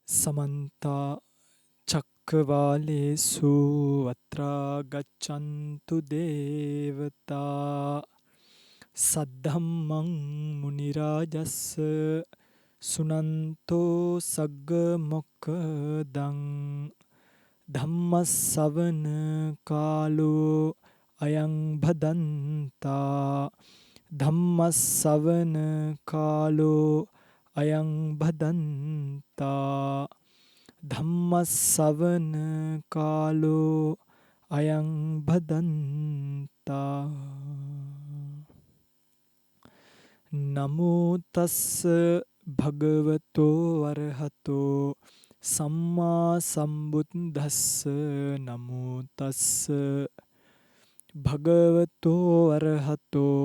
समन्ता चक्रवालेषु अत्रा गच्छन्तु देवता सद्धम्मं मुनिराजस्य सुनन्तो सग्गमोक्खदं धम्मස්සවන කාලෝ අයං භදන්තා ධම්මස්සවන කාලෝ අයං භදන්තා ධම්මස්සවන කාලෝ අයං භදන්තා නමෝ තස්ස භගවතෝ වරහතෝ සම්මා සම්බුද්දස්ස නමෝ තස්ස භගවතෝ වරහතෝ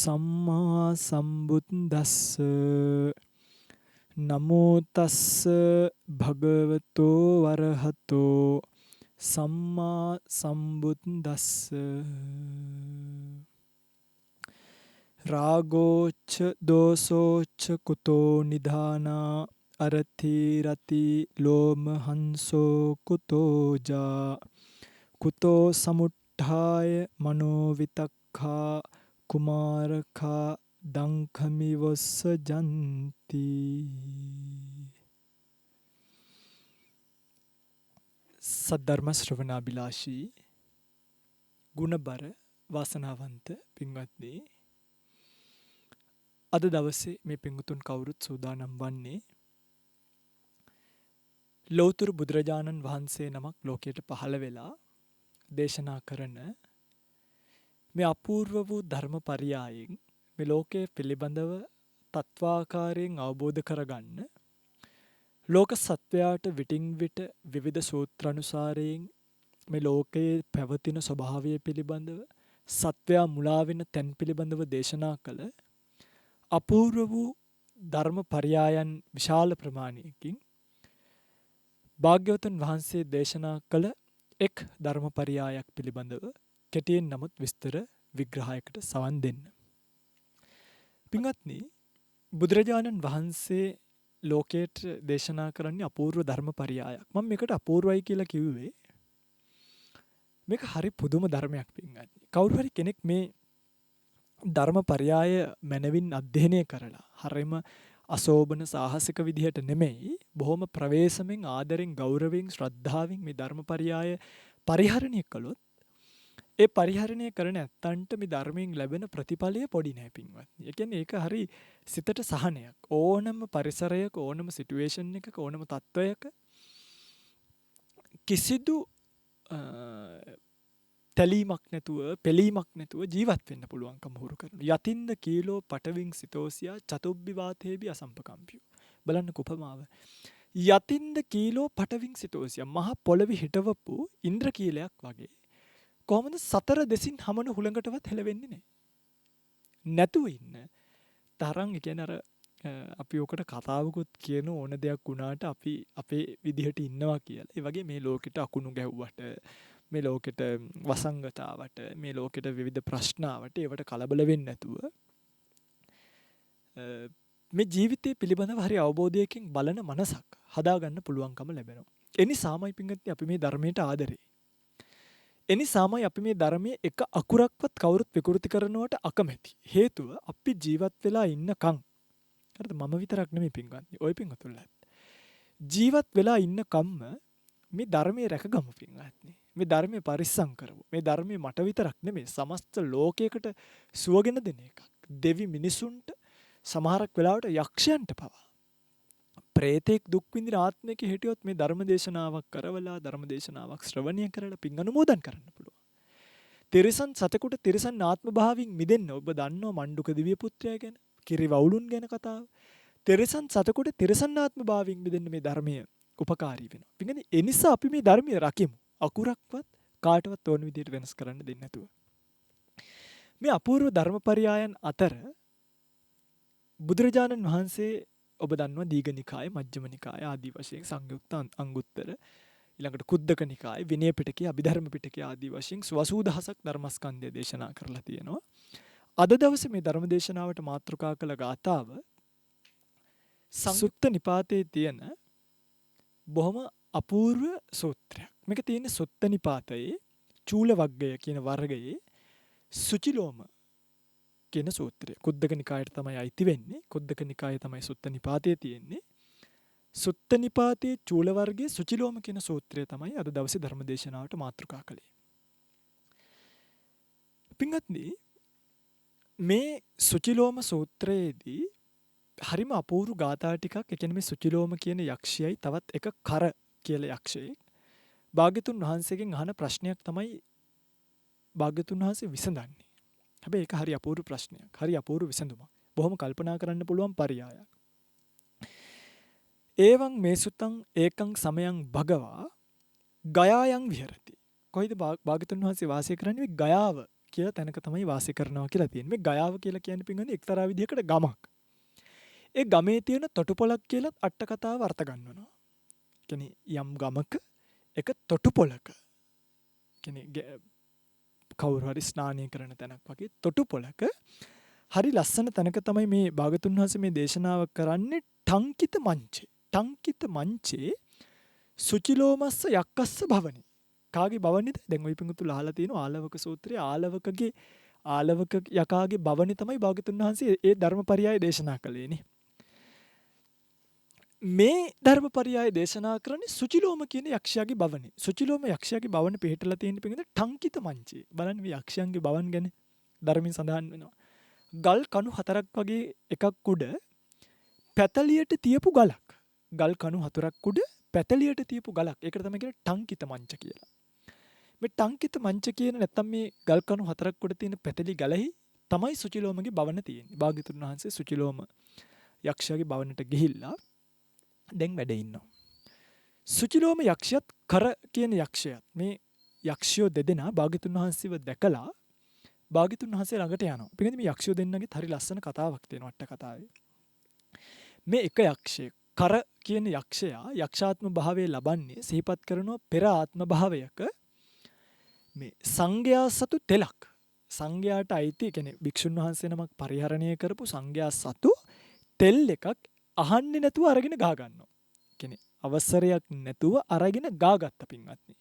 සම්මා සම්බුද්දස්ස නමෝ තස්ස භගවතෝ වරහතෝ සම්මා සම්බුද්දස්ස රාගෝච්ච දෝසෝච්ච කුතෝ නිධානා අරති රති ලෝම හංසෝ කුතෝජා කුතෝ සමුට්ඨාය මනෝ විතක්ඛා කුමාරඛා දංඛමිවස්ස ජන්ති සද්ධර්ම ශ්‍රවණාබිලාෂී ගුණබර වාසනාවන්ත පින්වත්නි, අද දවසේ මේ පින්වුතුන් කවුරුත් සූදානම් වන්නේ ලෞතර බුදුරජාණන් වහන්සේ නමක් ලෝකයට පහළ වෙලා දේශනා කරන මේ අපූර්ව වූ ධර්ම පරියායෙන් මේ ලෝකයේ පිළිබඳව තත්වාකාරයෙන් අවබෝධ කරගන්න ලෝක සත්වයාට විටින් විට විවිධ සූත්‍රානුසාරයෙන් මේ ලෝකයේ පැවතින ස්වභාවය පිළිබඳව සත්වයා මුලා වෙන තැන් පිළිබඳව දේශනා කළ අපූර්ව වූ ධර්ම පරියායන් විශාල ප්‍රමාණයකින් භාග්‍යවතුන් වහන්සේ දේශනා කළ එක් ධර්ම පරියායක් පිළිබඳව කෙටියෙන් නමුත් විස්තර විග්‍රහයකට සවන් දෙන්න. පින්වත්නි, බුදුරජාණන් වහන්සේ ලෝකයට දේශනා කරන්නේ අපූර්ව ධර්ම පරියායක්. මම මේකට අපූර්වයි කියලා කිව්වේ මේක හරි පුදුම ධර්මයක් පින්වත්නි. කවුරු හරි කෙනෙක් මේ ධර්ම පරියාය මනවින් අධ්‍යයනය කරලා හරිම අසෝබන සාහසික විදිහට නෙමෙයි, බොහොම ප්‍රවේශමෙන් ආදරෙන් ගෞරවයෙන් ශ්‍රද්ධාවෙන් මේ ධර්ම පරියාය පරිහරණය කළොත් ඒ පරිහරණය කරන ඇත්තන්ට මේ ධර්මයෙන් ලැබෙන ප්‍රතිඵලය පොඩි නෑ පින්වත්නි. ඒ කියන්නේ ඒක හරි සිතට සහනයක්. ඕනම පරිසරයක, ඕනම සිටුේෂන් එකක, ඕනම තත්වයක කිසිදු තැලීමක් නැතුව, පෙලීමක් නැතුව ජීවත් වෙන්න පුළුවන්කම හුරු කරනවා. යතින්ද කීලෝ පටවින් සිතෝසියා චතුබ්බි වාතේබි අසම්පකම්පියෝ. බලන්න උපමාව. යතින්ද කීලෝ පටවින් සිතෝසියා, මහ පොළවේ හිටවපු ඉන්ද්‍ර කීලයක් වගේ කොහොමද සතර දෙසින් හමන හුළඟටවත් හෙලවෙන්නේ නැහැ. නැතුව ඉන්න තරම්, ඒ කියන්නේ අර අපි ඔකට කතාවකුත් කියන ඕන දෙයක් වුණාට අපි අපේ විදිහට ඉන්නවා කියලා. ඒ වගේ මේ ලෝකෙට අකුණු ගැහුවට, මේ ලෝකෙට වසංගතාවට, මේ ලෝකෙට විවිධ ප්‍රශ්නාවට ඒවට කලබල වෙන්නේ නැතුව මේ ජීවිතය පිළිබඳව හරි අවබෝධයකින් බලන මනසක් හදාගන්න පුළුවන්කම ලැබෙනවා. එනිසාමයි පින්වත්නි අපි මේ ධර්මයට ආදරේ. එනිසාමයි අපි මේ ධර්මයේ එක අකුරක්වත් කවුරුත් විකෘති කරනවට අකමැති. හේතුව අපි ජීවත් වෙලා ඉන්නකම්, හරිද? මම විතරක් නෙමෙයි පින්වත්නි, ඔය පින්වතුන්ලා ජීවත් වෙලා ඉන්නකම්ම මේ ධර්මයේ රැකගමු පින්වත්නි. මේ ධර්මයේ පරිස්සම් කරමු. මේ ධර්මයේ මට විතරක් නෙමෙයි, සමස්ත ලෝකයකට සුවගෙන දෙන එකක්. දෙවි මිනිසුන්ට, සමහරක් වෙලාවට යක්ෂයන්ට පවා, ප්‍රේතෙක් දුක් විඳින ආත්මයක හිටියොත් මේ ධර්ම දේශනාවක් කරවලා, ධර්ම දේශනාවක් ශ්‍රවණය කරලා පින් අනුමෝදන් කරන්න පුළුවන්. තිරිසන් සතෙකුට තිරිසන් ආත්ම භාවයෙන් මිදෙන්න ඔබ දන්නව මණ්ඩුක දිව්‍ය පුත්‍රයා ගැන, කිරි වවුලුන් ගැන කතාව. තිරිසන් සතෙකුට තිරිසන් ආත්ම භාවයෙන් මිදෙන්න මේ ධර්මය උපකාරී වෙනවා. පින්වත්නි, ඒ නිසා අපි මේ ධර්මය රකිමු. අකුරක්වත් කාටවත් ඕන විදිහට වෙනස් කරන්න දෙන්නේ නැතුව. මේ අපූර්ව ධර්මපරියායන් අතර බුදුරජාණන් වහන්සේ ඔබ දන්නවා දීඝනිකාය, මජ්ක්‍ධිම නිකාය ආදී වශයෙන් සංයුක්ත අංගුත්තර, ඊළඟට කුද්දක නිකාය, විනය පිටකය, අභිධර්ම පිටකය ආදී වශයෙන් 80000ක් ධර්මස්කන්ධය දේශනා කරලා තියෙනවා. අද දවසේ මේ ධර්ම දේශනාවට මාතෘකා කළ ගාථාව සංයුක්ත නිපාතයේ තියෙන බොහොම අපූර්ව සූත්‍රයක්. මේක තියෙන්නේ සුත්ත නිපාතයේ චූල වග්ගය කියන වර්ගයේ සුචිලෝම කියන සූත්‍රය. කුද්දක නිකායට තමයි අයිති වෙන්නේ. කුද්දක නිකායේ තමයි සුත්ත නිපාතයේ තියෙන්නේ. සුත්ත නිපාතයේ චූල වර්ගයේ සුචිලෝම කියන සූත්‍රය තමයි අද දවසේ ධර්ම දේශනාවට මාතෘකා කළේ. පින්වත්නි, මේ සුචිලෝම සූත්‍රයේදී හරිම අපූර්ව ගාථා ටිකක්, ඒ කියන්නේ මේ සුචිලෝම කියන යක්ෂයයි තවත් එක කර කියලා යක්ෂයෙක් භාග්‍යතුන් වහන්සේගෙන් අහන ප්‍රශ්නයක් තමයි භාග්‍යතුන් වහන්සේ විසඳන්නේ. හැබැයි ඒක හරි අපූර්ව ප්‍රශ්නයක්. හරි අපූර්ව විසඳුමක්. බොහොම කල්පනා කරන්න පුළුවන් පරියායක්. ඒවං මේ සුතං ඒකං සමයං භගවා ගයායන් විහෙරති. කොයිද භාග්‍යතුන් වහන්සේ වාසය කරන්නේ? මේ ගයාව කියලා තැනක තමයි වාසය කරනවා කියලා තියෙන්නේ. මේ ගයාව කියලා කියන්නේ පින්වත්නි එක්තරා විදිහකට ගමක්. ඒ ගමේ තියෙන තොටුපොළක් කියලා අට කතාව අර්ථ ගන්වනවා. කියන්නේ යම් ගමක එක තොටුපොළක කියන්නේ කවුරු හරි ස්නානය කරන තැනක් වගේ තොටුපොළක හරි ලස්සන තැනක තමයි මේ භාගතුන් වහන්සේ මේ දේශනාව කරන්නේ. ටංකිත මංචේ. ටංකිත මංචේ සුචිලෝමස්ස යක්කස්ස භවනි. කාගේ භවනිද? දැන් ඔය පිඟුතුල අහලා තියෙනවා ආලවක සූත්‍රයේ ආලවක යකාගේ භවනි තමයි භාගතුන් වහන්සේ ඒ ධර්මපරියාය දේශනා කළේනේ. මේ ධර්මපරියාය දේශනා කරන්නේ සුචිලෝම කියන යක්ෂයාගේ භවනේ. සුචිලෝම යක්ෂයාගේ භවන පිහිටලා තියෙන පිඟුද ටංකිත මංචේ. බලන්න මේ යක්ෂයන්ගේ භවන් ගැන ධර්මයෙන් සඳහන් වෙනවා. ගල් කණු 4ක් වගේ එකක් උඩ පැතලියට තියපු ගලක්. ගල් කණු 4ක් උඩ පැතලියට තියපු ගලක්. ඒකට තමයි කියන්නේ ටංකිත මංච කියලා. මේ ටංකිත මංච කියන නැත්තම් මේ ගල් කණු 4ක් උඩ තියෙන පැතලි ගලෙහි තමයි සුචිලෝමගේ භවන තියෙන්නේ. භාග්‍යතුන් වහන්සේ සුචිලෝම යක්ෂයාගේ භවනට ගිහිල්ලා දැන් වැඩ ඉන්නවා. සුචිලෝම යක්ෂයත් කර කියන යක්ෂයත් මේ යක්ෂයෝ දෙදෙනා භාග්‍යතුන් වහන්සේව දැකලා භාග්‍යතුන් වහන්සේ ළඟට යනවා. පිටින් මේ යක්ෂයෝ දෙන්නගෙත් හරි ලස්සන කතාවක් තියෙනවා අට කතාවේ. මේ එක යක්ෂයෙක් කර කියන යක්ෂයා යක්ෂාත්ම භාවයේ ලබන්නේ සිහිපත් කරනවා පෙර ආත්ම භාවයක මේ සංඝයා සතු තෙලක්. සංඝයාට අයිති කියන්නේ භික්ෂුන් වහන්සේ නමක් පරිහරණය කරපු සංඝයා සතු තෙල් එකක් අහන්නේ නැතුව අරගෙන ගා ගන්නවා. කියන්නේ අවසරයක් නැතුව අරගෙන ගාගත්ත පින්වත්නි.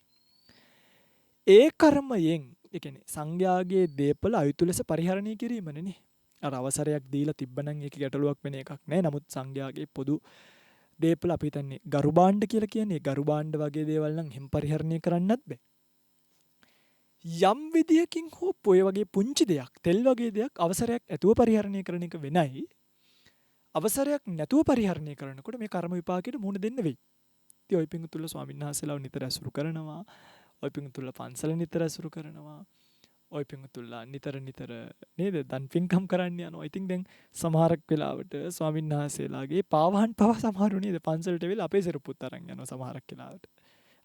ඒ කර්මයෙන් ඒ කියන්නේ සංඝයාගේ දීපල අයුතු ලෙස පරිහරණය කිරීමනේ. අර අවසරයක් දීලා තිබ්බනම් ඒක ගැටලුවක් වෙන එකක් නෑ. නමුත් සංඝයාගේ පොදු දීපල අපි හිතන්නේ ගරු භාණ්ඩ කියලා කියන්නේ. ගරු භාණ්ඩ වගේ දේවල් නම් හැම පරිහරණය කරන්නත් බෑ. යම් විදියකින් හෝ ඔය වගේ පුංචි දෙයක් තෙල් වගේ දෙයක් අවසරයක් ඇතුව පරිහරණය කරන එක වෙනයි. අවසරයක් නැතුව පරිහරණය කරනකොට මේ කර්ම විපාකයට මුහුණ දෙන්න වෙයි. ඉතින් ඔය පිංගුතුල්ල ස්වාමීන් වහන්සේලාව නිතර ඇසුරු කරනවා. ඔය පිංගුතුල්ල පන්සල නිතර ඇසුරු කරනවා. ඔය පිංගුතුල්ල නිතර නේද දන් පින්කම් කරන්න යනවා. ඉතින් දැන් සමහරක් වෙලාවට ස්වාමීන් වහන්සේලාගේ පාවහන් පව සමහරු නේද පන්සලට වෙලා අපේ සෙරුප්පුත් අරන් යනවා සමහරක් වෙලාවට.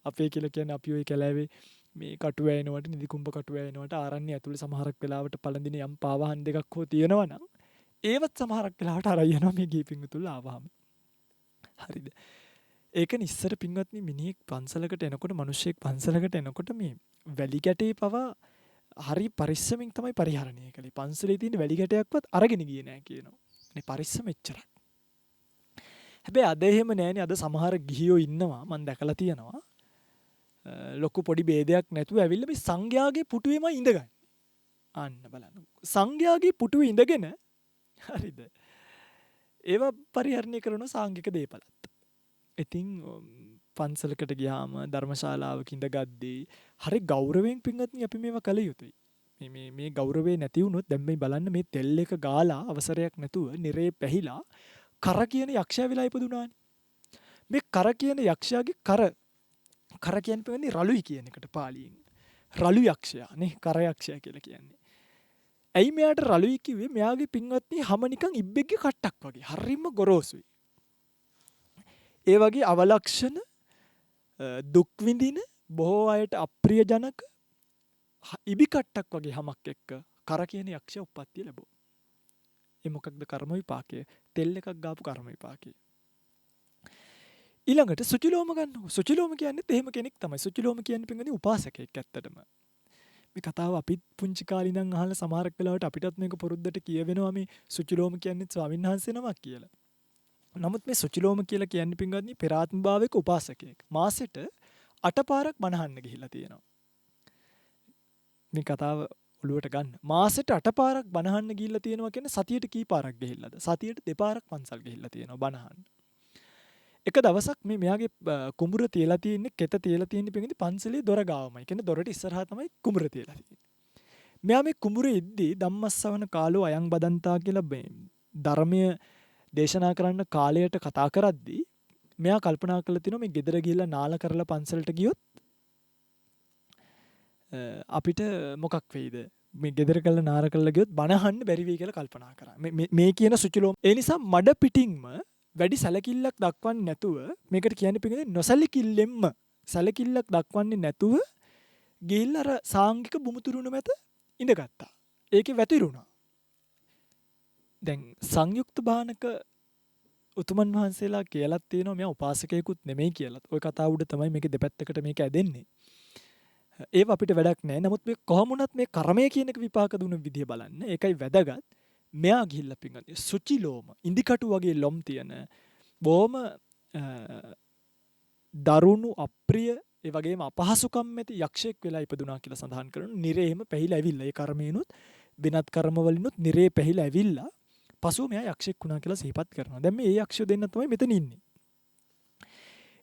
අපේ කියලා කියන්නේ අපි ඔය කැලෑවේ මේ කටු වැයෙනවට නිදි කුඹ කටු වැයෙනවට ආරණ්‍ය ඇතුළේ සමහරක් වෙලාවට පළඳින යම් පාවහන් දෙකක් හෝ තියෙනවා නම් ඒවත් සමහරක් වෙලාවට අරන් යනවා මේ ගී පිංගුතුල්ල ආවහම. හරිද? ඒකනේ ඉස්සර පින්වත්නි මිනිහෙක් පන්සලකට එනකොට මිනිස්සෙක් පන්සලකට එනකොට මේ වැලි ගැටේ පවා හරි පරිස්සමින් තමයි පරිහරණය කළේ. පන්සලේ තියෙන වැලි ගැටයක්වත් අරගෙන ගියේ නෑ කියනවා. මේ පරිස්සම එච්චරයි. හැබැයි අද එහෙම නෑනේ. අද සමහර ගිහියෝ ඉන්නවා මම දැකලා තියෙනවා. ලොකු පොඩි ભેදයක් නැතුව ඇවිල්ලා මේ සංඝයාගේ පුටුවේම ඉඳගන්නේ. අන්න බලන්න. සංඝයාගේ පුටුවේ ඉඳගෙන හරිද? ඒවා පරිහරණය කරන සාංගික දේපලත්. ඉතින් පන්සලකට ගියාම ධර්මශාලාවක ඉඳගද්දී හරි ගෞරවයෙන් පින්වත්නි අපි මේවා කළ යුතුයි. මේ ගෞරවේ නැති වුණොත් දැන් මේ බලන්න මේ තෙල් එක ගාලා අවසරයක් නැතුව නිරේ පැහිලා කර කියන යක්ෂයා වෙලා ඉපදුනානේ. මේ කර කියන යක්ෂයාගේ කර කියන්නේ පින්වත්නි රළුයි කියන එකට පාලියෙන්. රළු යක්ෂයා නේ කර යක්ෂයා කියලා කියන්නේ. ඇයි මෙයාට රළුයි කිව්වේ? මෙයාගේ පින්වත්නි හැම නිකන් ඉබ්බෙක්ගේ කට්ටක් වගේ. හරිම ගොරෝසුයි. ඒ වගේ අවලක්ෂණ දුක් විඳින බොහෝ අයට අප්‍රියජනක ඉබි කට්ටක් වගේ හැමක් එක්ක කර කියන යක්ෂයා උප්පත්තිය ලැබුවා. ඒ මොකක්ද කර්ම විපාකය? තෙල් එකක් ගාපු කර්ම විපාකය. ඊළඟට සුචිලෝම ගන්නවා. සුචිලෝම කියන්නේත් එහෙම කෙනෙක් තමයි. සුචිලෝම කියන්නේ පින්වත්නි උපාසකෙක් ඇත්තටම. මේ කතාව අපි පුංචි කාලේ ඉඳන් අහලා සමහරක් වෙලාවට අපිටත් මේක පුරුද්දට කියවෙනවා මේ සුචිලෝම කියන්නේ ස්වාමීන් වහන්සේ නමක් කියලා. නමුත් මේ සුචිලෝම කියලා කියන්නේ පින්වත්නි පෙරාත්ම භාවයක උපාසකයෙක්. මාසෙට 8 පාරක් බණහන්න ගිහිල්ලා තියෙනවා. මේ කතාව ඔලුවට ගන්න. මාසෙට 8 පාරක් බණහන්න ගිහිල්ලා තියෙනවා කියන්නේ සතියට කී පාරක් ගිහිල්ලාද? සතියට 2 පාරක් පන්සල් ගිහිල්ලා තියෙනවා බණහන්න. එක දවසක් මේ මෙයාගේ කුඹුර තියලා තියෙන්නේ කෙත තියලා තියෙන්නේ පිටින් පන්සලේ දොර ගාවමයි. කියන්නේ දොරට ඉස්සරහා තමයි කුඹුර තියලා තියෙන්නේ. මෙයා මේ කුඹුරේ ඉද්දී ධම්මස්සවන කාලෝ අයං බදන්තා කියලා මේ ධර්මය දේශනා කරන්න කාලයට කතා කරද්දී මෙයා කල්පනා කරලා තිනවා මේ ගෙදර ගිහිල්ලා නාල කරලා පන්සලට ගියොත් අපිට මොකක් වෙයිද මේ ගෙදර කරලා නාර කරලා ගියොත් බණහන්න බැරි වෙයි කියලා කල්පනා කරා. මේ කියන සුචිලෝම ඒ නිසා මඩ පිටින්ම වැඩි සැලකිල්ලක් දක්වන්නේ නැතුව මේකට කියන්නේ පිටින් නොසැලකිල්ලෙන්ම සැලකිල්ලක් දක්වන්නේ නැතුව ගිහිල්ලා අර සාංගික බුමුතුරුණ මැද ඉඳගත්තා. ඒකේ වැතිරුණා. දැන් සංයුක්ත බානක උතුමන් වහන්සේලා කියලත් තියෙනවා මෙයා උපාසකයෙකුත් නෙමෙයි කියලා. ওই කතාව උඩ තමයි මේකේ දෙපැත්තකට මේක ඇදෙන්නේ. ඒව අපිට වැඩක් නැහැ. නමුත් මේ කොහොම වුණත් මේ කර්මය කියන එක විපාක දුන්න විදිය බලන්න. ඒකයි වැදගත්. මෙයා ගිහිල්ලා පින්ගන්නේ සුචිලෝම ඉන්දිකටු වගේ ලොම් තියෙන බොහොම දරුණු අප්‍රිය ඒ වගේම අපහසුකම් ඇති යක්ෂයෙක් වෙලා ඉපදුනා කියලා සඳහන් කරනවා. නිරේම පැහිලා ඇවිල්ලා ඒ කර්මේනොත් වෙනත් කර්ම වලිනුත් නිරේ පැහිලා ඇවිල්ලා පසුව මෙයා යක්ෂයෙක් වුණා කියලා සිහිපත් කරනවා. දැන් මේ යක්ෂයෝ දෙන්න තමයි මෙතන ඉන්නේ.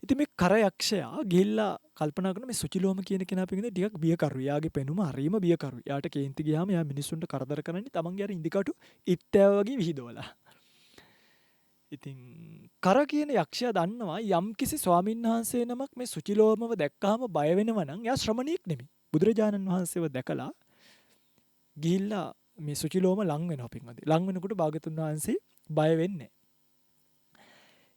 ඉතින් මේ කර යක්ෂයා ගිහිල්ලා කල්පනා කරන මේ සුචිලෝම කියන කෙනා පිටින් ටිකක් බියකරු. යාගේ පෙනුම හරීම බියකරු. යාට කේන්ති ගියාම යා මිනිස්සුන්ට කරදර කරන්නේ තමන්ගේ අර ඉන්දිකටු ඉත්තෑව වගේ විහිදවලා. ඉතින් කර කියන යක්ෂයා දන්නවා යම්කිසි ස්වාමීන් වහන්සේ නමක් මේ සුචිලෝමව දැක්කහම බය වෙනවා නම් එයා ශ්‍රමණීක් නෙමෙයි. බුදුරජාණන් වහන්සේව දැකලා ගිහිල්ලා මේ සුචිලෝම ලං වෙනවා පින්වත්නි. ලං වෙනකොට භාගතුන් වහන්සේ බය වෙන්නේ.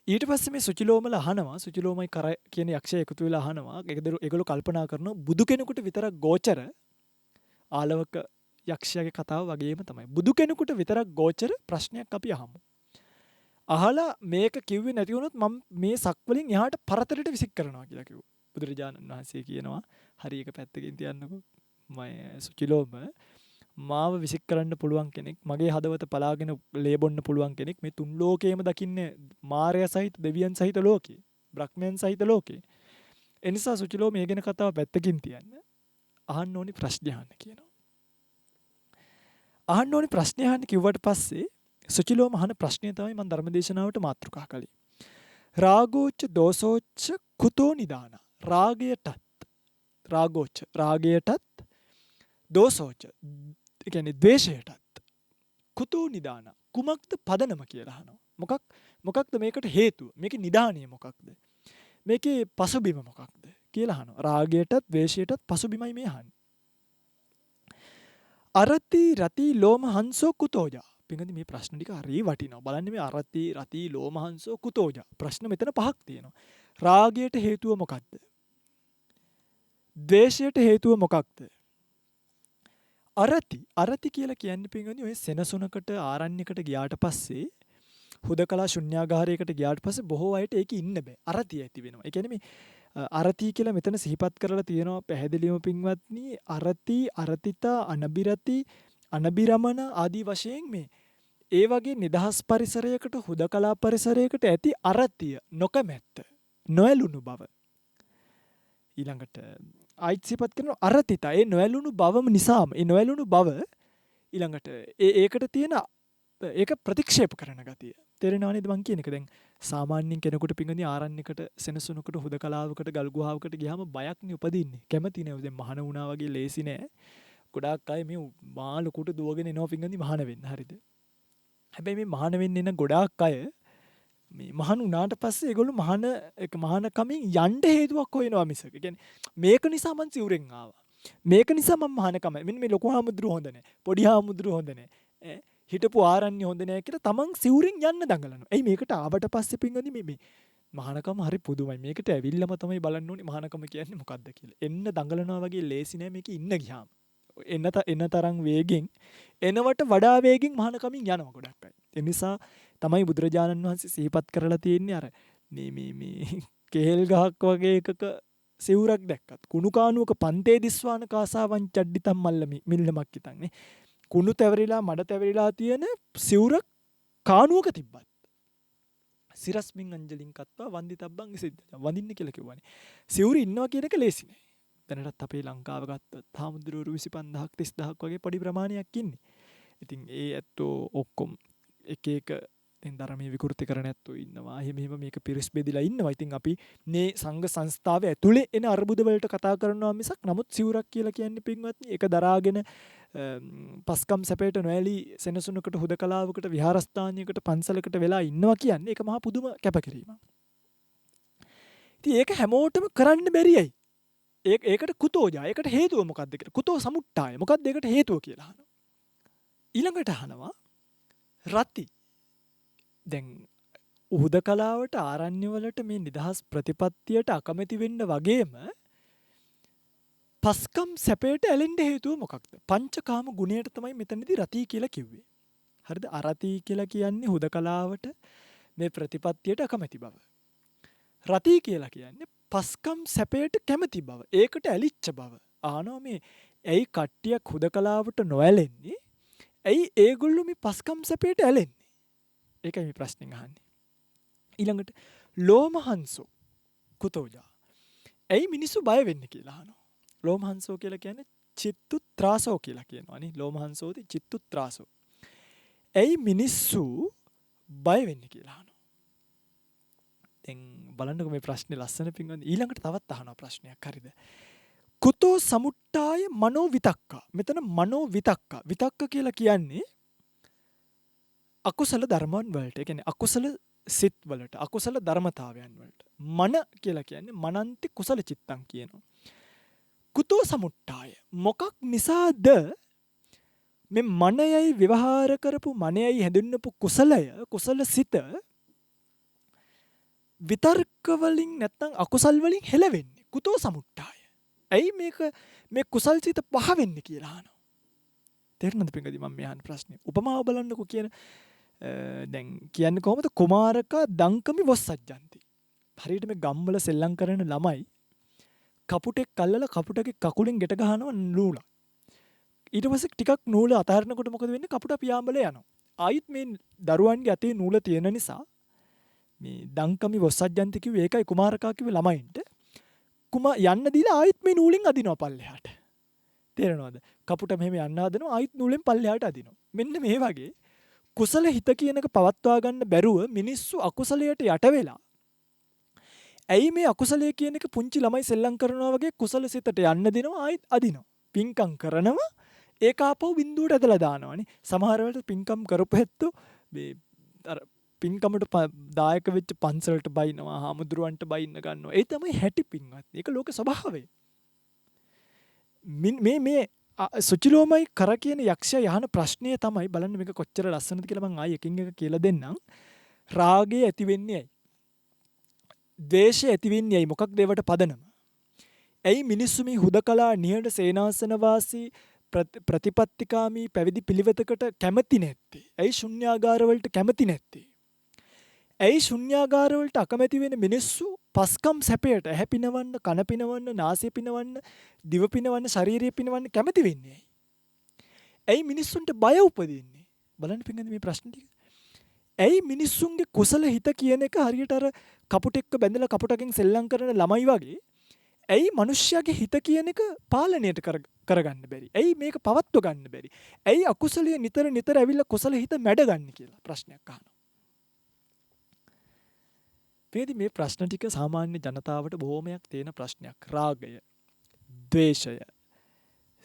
ඊට පස්සේ මේ සුචිලෝමල අහනවා සුචිලෝමයි කර කියන යක්ෂයා එකතු වෙලා අහනවා ඒගොල්ලෝ කල්පනා කරනවා බුදු කෙනෙකුට විතරක් ගෝචර ආලවක යක්ෂයාගේ කතාව වගේම තමයි. බුදු කෙනෙකුට විතරක් ගෝචර ප්‍රශ්නයක් අපි අහමු. අහලා මේක කිව්වේ නැති වුණොත් මම මේ සක්වලින් එහාට පරතරයට විසික් කරනවා කියලා කිව්වා. බුදුරජාණන් වහන්සේ කියනවා හරි එක පැත්තකින් තියන්නකෝ. මම සුචිලෝම මාව විසික් කරන්න පුළුවන් කෙනෙක් මගේ හදවත පලාගෙන ලේ බොන්න පුළුවන් කෙනෙක් මේ තුන් ලෝකේම දකින්නේ මාරය සහිත දෙවියන් සහිත ලෝකේ බ්‍රහ්මයන් සහිත ලෝකේ. ඒ නිසා සුචිලෝම මේ ගැන කතාව පැත්තකින් තියන්න. අහන්න ඕනි ප්‍රශ්න අහන්න කියනවා. අහන්න ඕනි ප්‍රශ්න අහන්න කිව්වට පස්සේ සුචිලෝම අහන ප්‍රශ්නය තමයි මම ධර්මදේශනාවට මාතෘකා කළේ. රාගෝච්ච දෝසෝච්ච කුතෝ නිදාන. රාගයටත් දෝසෝච්ච ඒ කියන්නේ ද්වේෂයටත් කුතෝ නිදාන. කුමක්ද පදනම කියලා අහනවා. මොකක්ද මේකට හේතුව? මේකේ නිදානිය මොකක්ද? මේකේ පසුබිම මොකක්ද කියලා අහනවා. රාගයටත් ද්වේෂයටත් පසුබිමයි මේ අහන්නේ. අරති රති ලෝම හංසෝ කුතෝජා. පින්වත්නි මේ ප්‍රශ්න ටික හරිය වටිනවා. බලන්න මේ අරති රති ලෝම හංසෝ කුතෝජා. ප්‍රශ්න මෙතන පහක් තියෙනවා. රාගයට හේතුව මොකක්ද? ද්වේෂයට හේතුව මොකක්ද? අරති කියලා කියන්නේ පින්වත්නි ඔය සෙනසුනකට ආරණ්‍යයකට ගියාට පස්සේ හුදකලා ශුන්‍යාගාරයකට ගියාට පස්සේ බොහෝ අයට ඒකේ ඉන්න බෑ. අරතිය ඇති වෙනවා. ඒ කියන්නේ මේ අරති කියලා මෙතන සිහිපත් කරලා තියෙනවා පැහැදිලිවම පින්වත්නි අරති අරතිතා අනබිරති අනබිරමන ආදී වශයෙන් මේ ඒ වගේ නිදහස් පරිසරයකට හුදකලා පරිසරයකට ඇති අරතිය නොකමැත්ත නොඇලුණු බව ඊළඟට ආයිත් සිහිපත් කරනවා අරතිතා ඒ නොඇලුණු බවම නිසාම ඒ නොඇලුණු බව ඊළඟට ඒකට තියෙන ඒක ප්‍රතික්ෂේප කරන ගතිය තේරෙනව නේද මං කියන එක දැන් සාමාන්‍යයෙන් කෙනෙකුට පිංගුනි ආරණ්‍යයකට සෙනසුනකට හුදකලාවකට ගල් ගුහාවකට ගියාම බයක් නේ උපදින්නේ කැමති නෑ දැන් මහාන වුණා වගේ ලේසි නෑ ගොඩාක් අය මේ මා ලොකුට දුවගෙන එනවා පිංගුනි මහාන වෙන්න හරිද හැබැයි මේ මහාන වෙන්න එන ගොඩාක් අය මේ මහාන වුණාට පස්සේ ඒගොල්ලෝ මහාන කමින් යන්න හේතුවක් හොයනවා මිසක කියන්නේ මේක නිසා මං සිවුරෙන් ආවා මේක නිසා මම මහාන කම මෙන්න මේ ලොකු හාමුදුරුවෝ හොඳ නෑ පොඩි හාමුදුරුවෝ හොඳ නෑ හිටපු ආරණ්‍ය හොඳ නෑ කියලා තමන් සිවුරෙන් යන්න දඟලනවා. එයි මේකට ආවට පස්සේ පින්වදින් මේ මහානකම හරි පුදුමයි. මේකට ඇවිල්ලාම තමයි බලන්න ඕනේ මහානකම කියන්නේ මොකක්ද කියලා. එන්න දඟලනවා වගේ ලේසි නෑ මේක ඉන්න ගියාම. එන තරම් වේගෙන් එනවට වඩා වේගෙන් මහානකමින් යනවා ගොඩක් අය. ඒ නිසා තමයි බුදුරජාණන් වහන්සේ සිහිපත් කරලා තියෙන්නේ අර මේ කෙහෙල් ගහක් වගේ එකක සිවුරක් දැක්කත් කුණු කානුවක පන්තේ දිස්වාන කාසාවන් චඩ්ඩිතම් මිල්ලමක් හිතන්නේ. කුණු තැවරිලා මඩ තැවරිලා තියෙන සිවුරක් කානුවක තිබ්බත් සිරස්මින් අංජලින් කත්වා වන්දිතබ්බං සිද්ධ වඳින්න කියලා කිව්වනේ. සිවුරු ඉන්නවා කියන එක ලේසි නෑ. දැනටත් අපේ ලංකාව ගත්තොත් හාමුදුරුවෝ 25000ක් 30000ක් වගේ පොඩි ප්‍රමාණයක් ඉන්නේ. ඉතින් ඒ ඇත්තෝ ඔක්කොම එක එක දැන් ධර්මයේ විකෘති කරන ඇත්තෝ ඉන්නවා. එහෙම එහෙම මේක පිරිස් බෙදිලා ඉන්නවා. ඉතින් අපි මේ සංඝ සංස්ථාවේ ඇතුලේ එන අර්බුද වලට කතා කරනවා මිසක් නමුත් සිවුරක් කියලා කියන්නේ පින්වත්නි ඒක දරාගෙන පස්කම් සැපයට නොඇලී සෙනසුනකට හුදකලාවකට විහාරස්ථානයකට පන්සලකට වෙලා ඉන්නවා කියන්නේ ඒක මහා පුදුම කැපකිරීමක්. ඉතින් ඒක හැමෝටම කරන්න බැරියයි. ඒකට කුතෝජා. ඒකට හේතුව මොකක්ද කියලා. කුතෝ සමුට්ටාය. මොකක්ද ඒකට හේතුව කියලා අහනවා. ඊළඟට අහනවා රති. දැන් හුදකලාවට ආරණ්‍යවලට මේ නිදහස් ප්‍රතිපත්තියට අකමැති වෙන්න වගේම පස්කම් සැපයට ඇලෙන්න හේතුව මොකක්ද? පංචකාම ගුණයට තමයි මෙතනදී රති කියලා කිව්වේ. හරිද? අරති කියලා කියන්නේ හුදකලාවට මේ ප්‍රතිපත්තියට අකමැති බව. රති කියලා කියන්නේ පස්කම් සැපයට කැමති බව. ඒකට ඇලිච්ච බව. ආනවා මේ ඇයි කට්ටියක් හුදකලාවට නොඇලෙන්නේ? ඇයි ඒගොල්ලෝ මේ පස්කම් සැපයට ඇලෙන්නේ? ඒකයි මේ ප්‍රශ්نين අහන්නේ. ඊළඟට ලෝමහංසෝ කුතෝජා. ඇයි මිනිස්සු බය වෙන්නේ කියලා අහනවා. ලෝමහංසෝ කියලා කියන්නේ චිත්තුත්‍රාසෝ කියලා කියනවා නේ. ලෝමහංසෝති චිත්තුත්‍රාසෝ. ඇයි මිනිස්සු බය වෙන්නේ කියලා අහනවා. දැන් බලන්නකො මේ ප්‍රශ්නේ ලස්සන පින්වන්දි. ඊළඟට තවත් අහනවා ප්‍රශ්නයක්. හරිද? කුතෝ සමුට්ටාය මනෝ විතක්කා. මෙතන මනෝ විතක්කා. විතක්ක කියලා කියන්නේ අකුසල ධර්මයන් වලට. ඒ කියන්නේ අකුසල සිත් වලට, අකුසල ධර්මතාවයන් වලට. මන කියලා කියන්නේ මනන්ති කුසල චිත්තං කියනවා. කුතෝ සමුට්ටාය. මොකක් නිසාද මේ මනයයි විවහාර කරපු මනයයි හැඳින්වපු කුසලය, කුසල සිත විතර්ක වලින් නැත්නම් අකුසල් වලින් හෙලවෙන්නේ? කුතෝ සමුට්ටාය. ඇයි මේක මේ කුසල් සිත පහ වෙන්නේ කියලා අහනවා. තේරුණාද පින්කදී මම මේ අහන ප්‍රශ්නේ? උපමාව බලන්නකෝ කියන දැන් කියන්නේ කොහොමද? කුමාරකා දංකමි වස්සජ්ජන්ති. හරියට මේ ගම්වල සෙල්ලම් කරන ළමයි කපුටෙක් අල්ලලා කපුටගේ කකුලෙන් ගැට ගහනවා නූලක්. ඊට පස්සේ ටිකක් නූල අතහරිනකොට මොකද වෙන්නේ? කපුටා පියාඹල යනවා. ආයිත් මේ දරුවන්ගේ අතේ නූල තියෙන නිසා මේ දංකමි වස්සජ්ජන්ති කිව්වේ ඒකයි කුමාරකා කිව්වේ ළමයින්ට. යන්න දීලා ආයිත් මේ නූලෙන් අදිනවා පල්ලෙහාට. තේරෙනවද? කපුට මෙහෙම යන්න හදනවා ආයිත් නූලෙන් පල්ලෙහාට අදිනවා. මෙන්න මේ වගේ කුසල හිත කියන එක පවත්වා ගන්න බැරුව මිනිස්සු අකුසලයට යට වෙලා ඇයි මේ අකුසලයේ කියන එක පුංචි ළමයි සෙල්ලම් කරනවා වගේ කුසල සිතට යන්න දෙනවා ආයිත් අදිනවා. පින්කම් කරනවා ඒක ආපහු බින්දුවට ඇදලා දානවානේ. සමහර වෙලාවට පින්කම් කරපු ඇත්තෝ මේ අර පින්කමට දායක වෙච්ච පන්සලට බයිනවා, හාමුදුරුවන්ට බයින්න ගන්නවා. ඒ තමයි හැටි පින්වත්. ඒක ලෝක ස්වභාවය. මේ සුචිලෝමයි කර කියන යක්ෂයා යහන ප්‍රශ්නය තමයි බලන්න මේක කොච්චර ලස්සනද කියලා මම ආයෙ එකින් එක කියලා දෙන්නම්. රාගය ඇති වෙන්නේ ඇයි? ද්වේෂය ඇති වෙන්නේ ඇයි? මොකක්ද ඒවට පදනම? ඇයි මිනිස්සු මේ හුදකලා නිහඬ සේනාසන වාසී ප්‍රතිපත්තිකාමී පැවිදි පිළිවෙතකට කැමති නැත්තේ? ඇයි ශුන්‍යාගාර වලට කැමති නැත්තේ? ඇයි ශුන්‍යාගාර වලට අකමැති වෙන මිනිස්සු පස්කම් සැපයට ඇහැ පිනවන්න, කන පිනවන්න, නාසය පිනවන්න, දිව පිනවන්න, ශරීරය පිනවන්න කැමති වෙන්නේ? ඇයි මිනිස්සුන්ට බය උපදින්නේ? බලන්න පින්වත්නි මේ ප්‍රශ්න ටික. ඇයි මිනිස්සුන්ගේ කුසල හිත කියන එක හරියට අර කපුටෙක්ව බැඳලා කපුටකින් සෙල්ලම් කරන ළමයි වගේ ඇයි මිනිස්යාගේ හිත කියන එක පාලනයට කරගන්න බැරි? ඇයි මේක පවත්ව ගන්න බැරි? ඇයි අකුසලයේ නිතර නිතර ඇවිල්ලා කුසල හිත මැඩගන්නේ කියලා ප්‍රශ්නයක් අහනවා. මේ ප්‍රශ්න ටික සාමාන්‍ය ජනතාවට බොහොමයක් තියෙන ප්‍රශ්නයක්. රාගය, ද්වේෂය,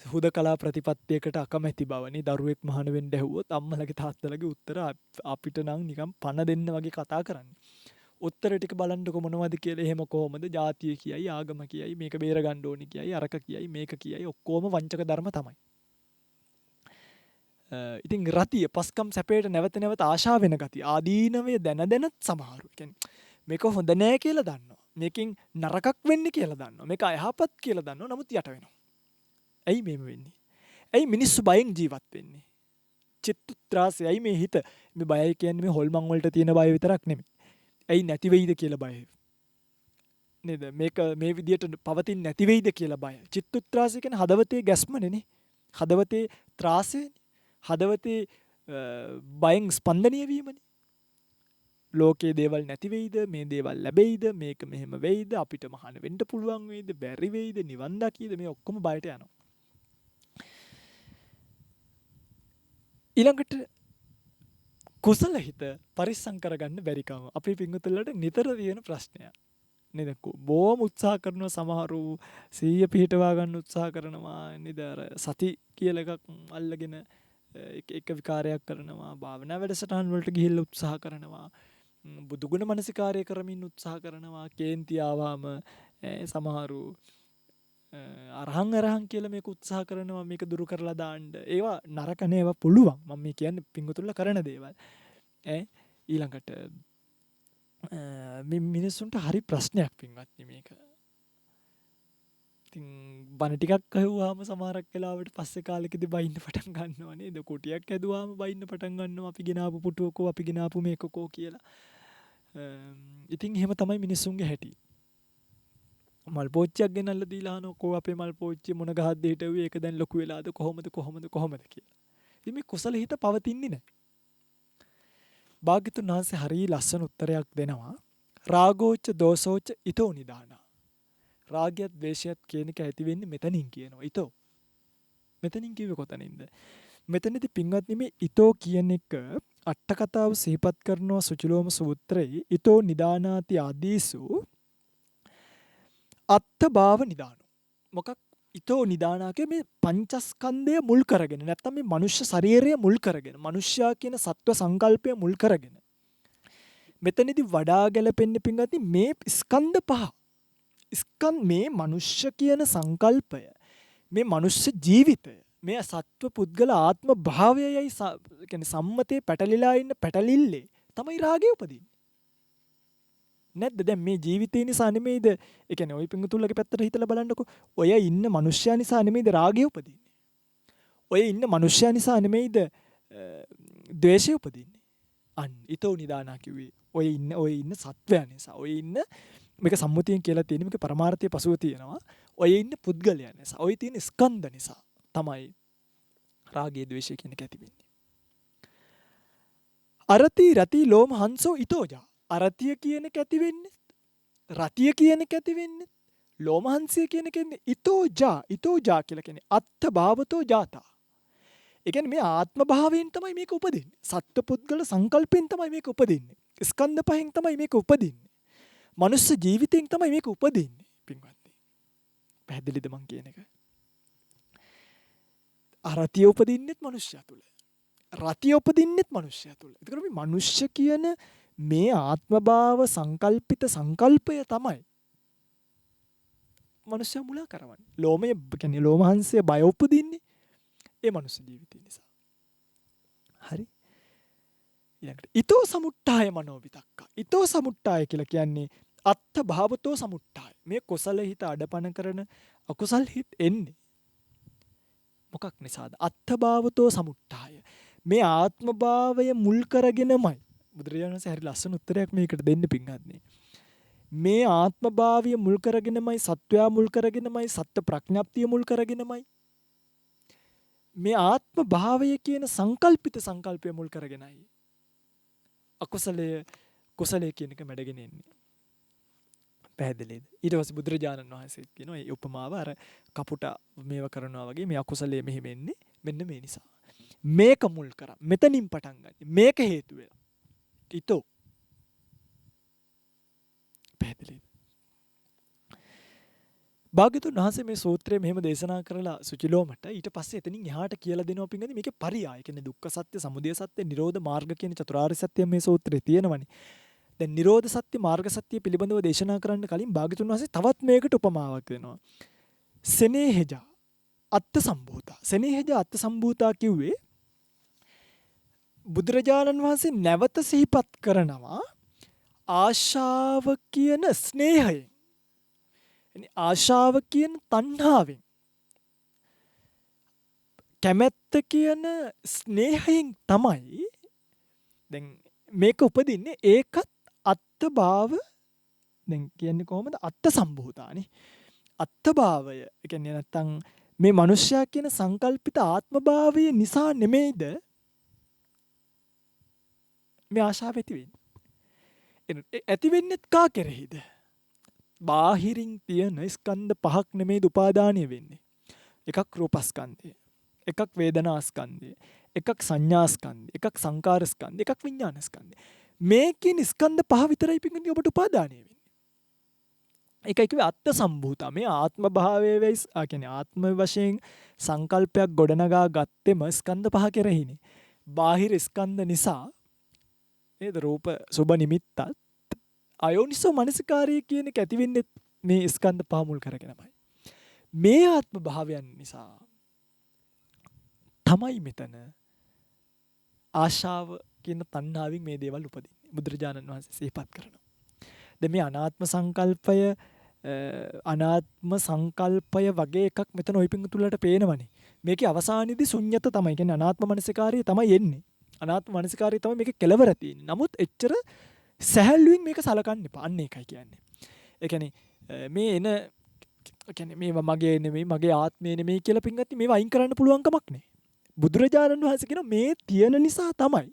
හුදකලා ප්‍රතිපත්තියකට අකමැති බවනේ. දරුවෙක් මහාන වෙන්න ඇහුවොත් අම්මලගේ තාත්තලගේ උත්තර අපිට නම් නිකන් පණ දෙන්න වගේ කතා කරන්නේ. උත්තර ටික බලන්නකො මොනවද කියලා. එහෙම කොහොමද? ජාතිය කියයි, ආගම කියයි, මේක බේර ගන්න ඕනි කියයි, අරක කියයි, මේක කියයි, ඔක්කොම වංචක ධර්ම තමයි. ඉතින් රතිය පස්කම් සැපයට නැවත නැවත ආශා වෙන ගතිය ආදීනවය දැනදැනත් සමහරු කියන්නේ මේක හොඳ නෑ කියලා දන්නවා. මේකෙන් නරකක් වෙන්නේ කියලා දන්නවා. මේක අයහපත් කියලා දන්නවා. නමුත් යට වෙනවා. ඇයි මේම වෙන්නේ? ඇයි මිනිස්සු බයෙන් ජීවත් වෙන්නේ? චිත්තුත්‍රාසය. ඇයි මේ හිත මේ බයයි කියන්නේ මේ හොල්මන් වලට තියෙන බය විතරක් නෙමෙයි. ඇයි නැති වෙයිද කියලා බය. නේද? මේක මේ විදියට පවතින්නේ නැති වෙයිද කියලා බය. චිත්තුත්‍රාසය කියන්නේ හදවතේ ගැස්මනේ. හදවතේ ත්‍රාසයනේ. හදවතේ බයෙන් ස්පන්දනීය වීමනේ. ලෝකයේ දේවල් නැති වෙයිද? මේ දේවල් ලැබෙයිද? මේක මෙහෙම වෙයිද? අපිට මහාන වෙන්න පුළුවන් වෙයිද? බැරි වෙයිද? නිවන් දකීද? මේ ඔක්කොම බයට යනවා. ඊළඟට කුසල හිත පරිස්සම් කරගන්න බැරිකම අපේ පින්වතුන්ලට නිතර තියෙන ප්‍රශ්නයක්. නේද? බොහොම උත්සාහ කරනවා සමහරු සීය පිහිටවා ගන්න උත්සාහ කරනවා නේද? අර සති කියලා එකක් අල්ලගෙන එක විකාරයක් කරනවා. භාවනා වැඩසටහන් වලට ගිහිල්ලා උත්සාහ කරනවා. බුදුගුණ මනසිකාරය කරමින් උත්සාහ කරනවා. කේන්ති ආවම සමහරු අරහන් කියලා මේක උත්සාහ කරනවා මේක දුරු කරලා දාන්න. ඒවා නරක නේ, ඒවා පුළුවන්. මම මේ කියන්නේ පින්වතුන්ලා කරන දේවල්. ඊළඟට මේ මිනිස්සුන්ට හරි ප්‍රශ්නයක් පින්වත්නි මේක. ඉතින් බණ ටිකක් අහුවාම සමහරක් වෙලාවට පස්සේ කාලෙකදී බයින්න පටන් ගන්නවා නේද? කුටියක් ඇදුවාම බයින්න පටන් ගන්නවා අපි ගෙනාපු පුටුවකෝ අපි ගෙනාපු මේකකෝ කියලා. ඉතින් එහෙම තමයි මිනිස්සුන්ගේ හැටි. මල් පෝච්චියක් ගෙනල්ලා දීලා අහනකෝ අපේ මල් පෝච්චිය මොන ගහක්ද හිටුවේ ඒක දැන් ලොකු වෙලාද කොහොමද කියලා. ඉතින් මේ කුසල හිත පවතින්නේ නැහැ. භාග්‍යතුන් වහන්සේ හරිය ලස්සන උත්තරයක් දෙනවා. රාගෝච්ච දෝසෝච්ච ඊතෝ නිදානා. රාගයත් ද්වේෂයත් කියන එක ඇති වෙන්නේ මෙතනින් කියනවා. ඊතෝ. මෙතනින් කිව්වේ කොතනින්ද? මෙතනදී පින්වත්නි මේ ඊතෝ කියන එක අට කතාව සිහිපත් කරනවා සුචිලෝම සූත්‍රයේ ඊතෝ නිදානාති ආදීසු අත්ථ භාව නිදානෝ. මොකක් ඊතෝ නිදානාකේ මේ පංචස්කන්ධය මුල් කරගෙන නැත්නම් මේ මනුෂ්‍ය ශරීරය මුල් කරගෙන මනුෂ්‍යයා කියන සත්ව සංකල්පය මුල් කරගෙන මෙතනදී වඩා ගැලපෙන්නේ පින්වත්නි මේ ස්කන්ධ පහ. මේ මනුෂ්‍ය කියන සංකල්පය මේ මනුෂ්‍ය ජීවිතය මේ සත්ව පුද්ගල ආත්ම භාවයයි කියන්නේ සම්මතේ පැටලිලා ඉන්න පැටලිල්ලේ තමයි රාගය උපදින්නේ. නැද්ද? දැන් මේ ජීවිතේ නිසා නෙමෙයිද? ඒ කියන්නේ ওই පිංගුතුල්ලගේ පැත්තට හිතලා බලන්නකෝ. ඔය ඉන්න මනුෂ්‍යයා නිසා නෙමෙයිද රාගය උපදින්නේ? ඔය ඉන්න මනුෂ්‍යයා නිසා නෙමෙයිද ද්වේෂය උපදින්නේ? අන්න ඊතෝ නිදානා කිව්වේ ඔය ඉන්න සත්වයා නිසා. ඔය ඉන්න මේක සම්මුතියෙන් කියලා තියෙන මේක පරමාර්ථය පසුව තියෙනවා. ඔය ඉන්න පුද්ගලයන් නිසා. ඔය තියෙන ස්කන්ධ නිසා තමයි රාගය ද්වේෂය කියන එක ඇති වෙන්නේ. අරති රති ලෝම හංසෝ ඊතෝජා. අරතිය කියන එක ඇති වෙන්නේ. රතිය කියන එක ඇති වෙන්නේ. ලෝමහංසය කියන එක එන්නේ ඊතෝජා කියලා කියන්නේ අත්ථ භාවතෝ ජාතා. ඒ කියන්නේ මේ ආත්ම භාවයෙන් තමයි මේක උපදින්නේ. සත්ත්ව පුද්ගල සංකල්පෙන් තමයි මේක උපදින්නේ. ස්කන්ධ පහෙන් තමයි මේක උපදින්නේ. මනුස්ස ජීවිතයෙන් තමයි මේක උපදින්නේ පින්වත්නි. පැහැදිලිද මං කියන එක? අරතිය උපදින්නෙත් මනුෂ්‍යයා තුල. රතිය උපදින්නෙත් මනුෂ්‍යයා තුල. ඒකර මේ මනුෂ්‍ය කියන මේ ආත්මභාව සංකල්පිත සංකල්පය තමයි මනුෂ්‍යයා මුලා කරවන්නේ. ලෝමය කියන්නේ ලෝමහංසය බය උපදින්නේ ඒ මනුස්ස ජීවිතය නිසා. හරි. ඊළඟට ඊතෝ සමුට්ඨාය මනෝවිතක්ක. ඊතෝ සමුට්ඨාය කියලා කියන්නේ අත්ථ භාවතෝ සමුට්ඨාය. මේ කුසල හිත අඩපණ කරන අකුසල් හිත එන්නේ මොකක් නිසාද? අත්ථ භාවතෝ සමුට්ඨාය. මේ ආත්ම භාවය මුල් කරගෙනමයි බුදුරජාණන් වහන්සේ හරි ලස්සන උත්තරයක් මේකට දෙන්න පින්වත්නි. මේ ආත්ම භාවය මුල් කරගෙනමයි සත්වයා මුල් කරගෙනමයි සත්ත්ව ප්‍රඥප්තිය මුල් කරගෙනමයි මේ ආත්ම භාවය කියන සංකල්පිත සංකල්පය මුල් කරගෙනයි අකුසලය කුසලය කියන එක මැඩගෙන එන්නේ. පැහැදිලිද? ඊට පස්සේ බුදුරජාණන් වහන්සේ කියනවා මේ උපමාව අර කපුට මේව කරනවා වගේ මේ අකුසලයේ මෙහෙම එන්නේ මෙන්න මේ නිසා. මේක මුල් කරා. මෙතනින් පටන් ගන්න. මේක හේතු වෙලා. ඊතෝ. පැහැදිලිද? භාග්‍යතුන් වහන්සේ මේ සූත්‍රය මෙහෙම දේශනා කරලා සුචිලෝමට ඊට පස්සේ එතනින් එහාට කියලා දෙනවා පින්වදින මේකේ පරියාය කියන්නේ දුක්ඛ සත්‍ය, සමුදය සත්‍ය, නිරෝධ මාර්ග කියන චතුරාර්ය සත්‍ය මේ සූත්‍රයේ තියෙනවනේ. දැන් නිරෝධ සත්‍ය, මාර්ග සත්‍ය පිළිබඳව දේශනා කරන්න කලින් භාග්‍යතුන් වහන්සේ තවත් මේකට උපමාවක් දෙනවා. සෙනෙහජා අත්ථ සම්භූතා. සෙනෙහජා අත්ථ සම්භූතා කිව්වේ බුදුරජාණන් වහන්සේ නැවත සිහිපත් කරනවා ආශාව කියන ස්නේහයෙන්. ආශාව කියන තණ්හාවෙන්. කැමැත්ත කියන ස්නේහයෙන් තමයි දැන් මේක උපදින්නේ. ඒකත් අත්ථ භාව දැන් කියන්නේ කොහොමද? අත්ථ සම්භූතානේ. අත්ථ භාවය. ඒ කියන්නේ නැත්තම් මේ මිනිස්යා කියන සංකල්පිත ආත්ම භාවය නිසා නෙමෙයිද මේ ආශාව ඇති වෙන්නේ. ඇති වෙන්නෙත් කා කෙරෙහිද? බාහිරින් තියෙන ස්කන්ධ පහක් නෙමෙයි උපාදානය වෙන්නේ. එකක් රූපස්කන්ධය, එකක් වේදනාස්කන්ධය, එකක් සංඥාස්කන්ධය, එකක් සංකාරස්කන්ධය, එකක් විඥානස්කන්ධය. මේකෙන් ස්කන්ධ පහ විතරයි පිටින් ඔබට උපාදානය වෙන්නේ. ඒකයි කිව්වේ අත්ත් සම්භූතා. මේ ආත්ම භාවයේ වෙයිස් කියන්නේ ආත්ම වශයෙන් සංකල්පයක් ගොඩනගා ගත්තෙම ස්කන්ධ පහ කෙරෙහිනේ. බාහිර ස්කන්ධ නිසා නේද රූප සුබ නිමිත්තත් අයෝනිසෝ මනසිකාරය කියන එක ඇති වෙන්නේ මේ ස්කන්ධ පහ මුල් කරගෙනමයි. මේ ආත්ම භාවයන් නිසා තමයි මෙතන ආශාව කියන තණ්හාවෙන් මේ දේවල් උපදින්නේ. බුදුරජාණන් වහන්සේ සිහිපත් කරනවා. දැන් මේ අනාත්ම සංකල්පය වගේ එකක් මෙතන ඔය පිංගුතුලට පේනවනේ. මේකේ අවසානයේදී ශුන්්‍යත තමයි. කියන්නේ අනාත්ම මනසිකාරය තමයි එන්නේ. අනාත්ම මනසිකාරය තමයි මේකේ කෙලවර තියෙන්නේ. නමුත් එච්චර සැහැල්ලුවෙන් මේක සලකන්න එපා. අන්න ඒකයි කියන්නේ. ඒ කියන්නේ මේ එන කියන්නේ මේවා මගේ නෙමෙයි, මගේ ආත්මය නෙමෙයි කියලා පිංගත්නි මේවා අයින් කරන්න පුළුවන් කමක් නැහැ. බුදුරජාණන් වහන්සේ කියන මේ තියෙන නිසා තමයි,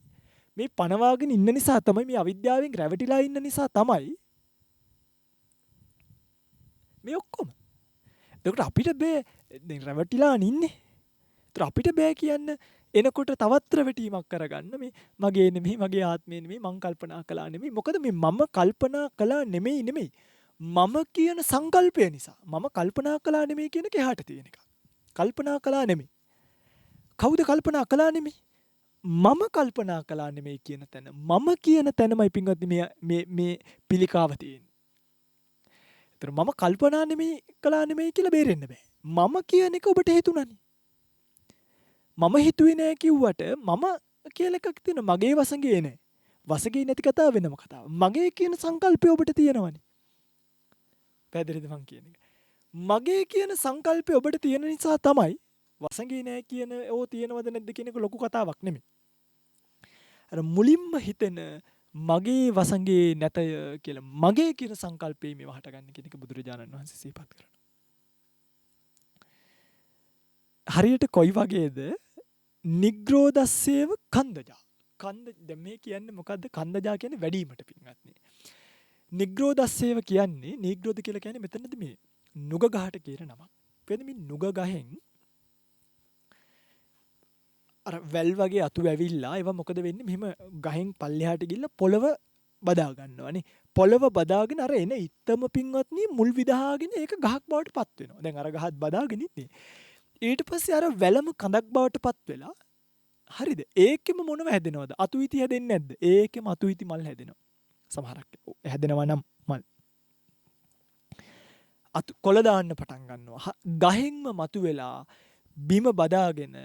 මේ පනවාගෙන ඉන්න නිසා තමයි, මේ අවිද්‍යාවෙන් රැවටිලා ඉන්න නිසා තමයි මේ ඔක්කොම. එතකොට අපිට බෑ දැන් රැවටිලා ඉන්නේ. ඒතර අපිට බෑ කියන්න එනකොට තවත් රැවටීමක් කරගන්න මේ මගේ නෙමෙයි, මගේ ආත්මය නෙමෙයි, මං කල්පනා කළා නෙමෙයි. මොකද මේ මම කල්පනා කළා නෙමෙයි. මම කියන සංකල්පය නිසා. මම කල්පනා කළා නෙමෙයි කියන එක එහාට තියෙන එකක්. කල්පනා කළා නෙමෙයි. කවුද කල්පනා කළා නෙමෙයි? මම කල්පනා කළා නෙමෙයි කියන තැන. මම කියන තැනමයි පින්වත්නි මේ පිළිකාව තියෙන්නේ. ඒතර මම කල්පනා කළා නෙමෙයි කියලා බේරෙන්න බෑ. මම කියන එක ඔබට හිතුණානේ. මම හිතුවේ නෑ කිව්වට මම කියලා එකක් තියෙන මගේ වසඟේ නෑ. වසඟේ නැති කතාව වෙනම කතාව. මගේ කියන සංකල්පය ඔබට තියෙනවනේ. පැහැදිලිද මං කියන එක? මගේ කියන සංකල්පය ඔබට තියෙන නිසා තමයි වසඟේ නෑ කියන ඕ තියෙනවද නැද්ද කියන එක ලොකු කතාවක් නෙමෙයි. අර මුලින්ම හිතෙන මගේ වසඟේ නැතය කියලා මගේ කියන සංකල්පේ මේව හටගන්න කියන එක බුදුරජාණන් වහන්සේ සිහිපත් කරනවා. හරියට කොයි වගේද? නිග්‍රෝධස්සේව කන්දජා. දැන් මේ කියන්නේ මොකද්ද? කන්දජා කියන්නේ වැඩිවීමට පින්වත්නි. නිග්‍රෝධස්සේව කියන්නේ නිග්‍රෝධ කියලා කියන්නේ මෙතනදී මේ නුග ගහට කියන නමක්. වෙන මේ නුග ගහෙන් අර වැල් වගේ අතු වැවිලා ඒවා මොකද වෙන්නේ? මෙහෙම ගහෙන් පල්ලෙහාට ගිහිල්ලා පොළව බදා ගන්නවානේ. පොළව බදාගෙන අර එන ඉත්තම පින්වත්නි මුල් විදහාගෙන ඒක ගහක් බවට පත් වෙනවා. දැන් අර ගහත් බදාගෙන ඉන්නේ. ඊට පස්සේ අර වැලම කඳක් බවට පත් වෙලා හරිද? ඒකෙම මොනව හැදෙනවද? අතුයිති හැදෙන්නේ නැද්ද? ඒකෙම අතුයිති මල් හැදෙනවා. සමහරක් හැදෙනවා නම් මල්. කොළ දාන්න පටන් ගන්නවා. ගහෙන්ම මතුවෙලා බිම බදාගෙන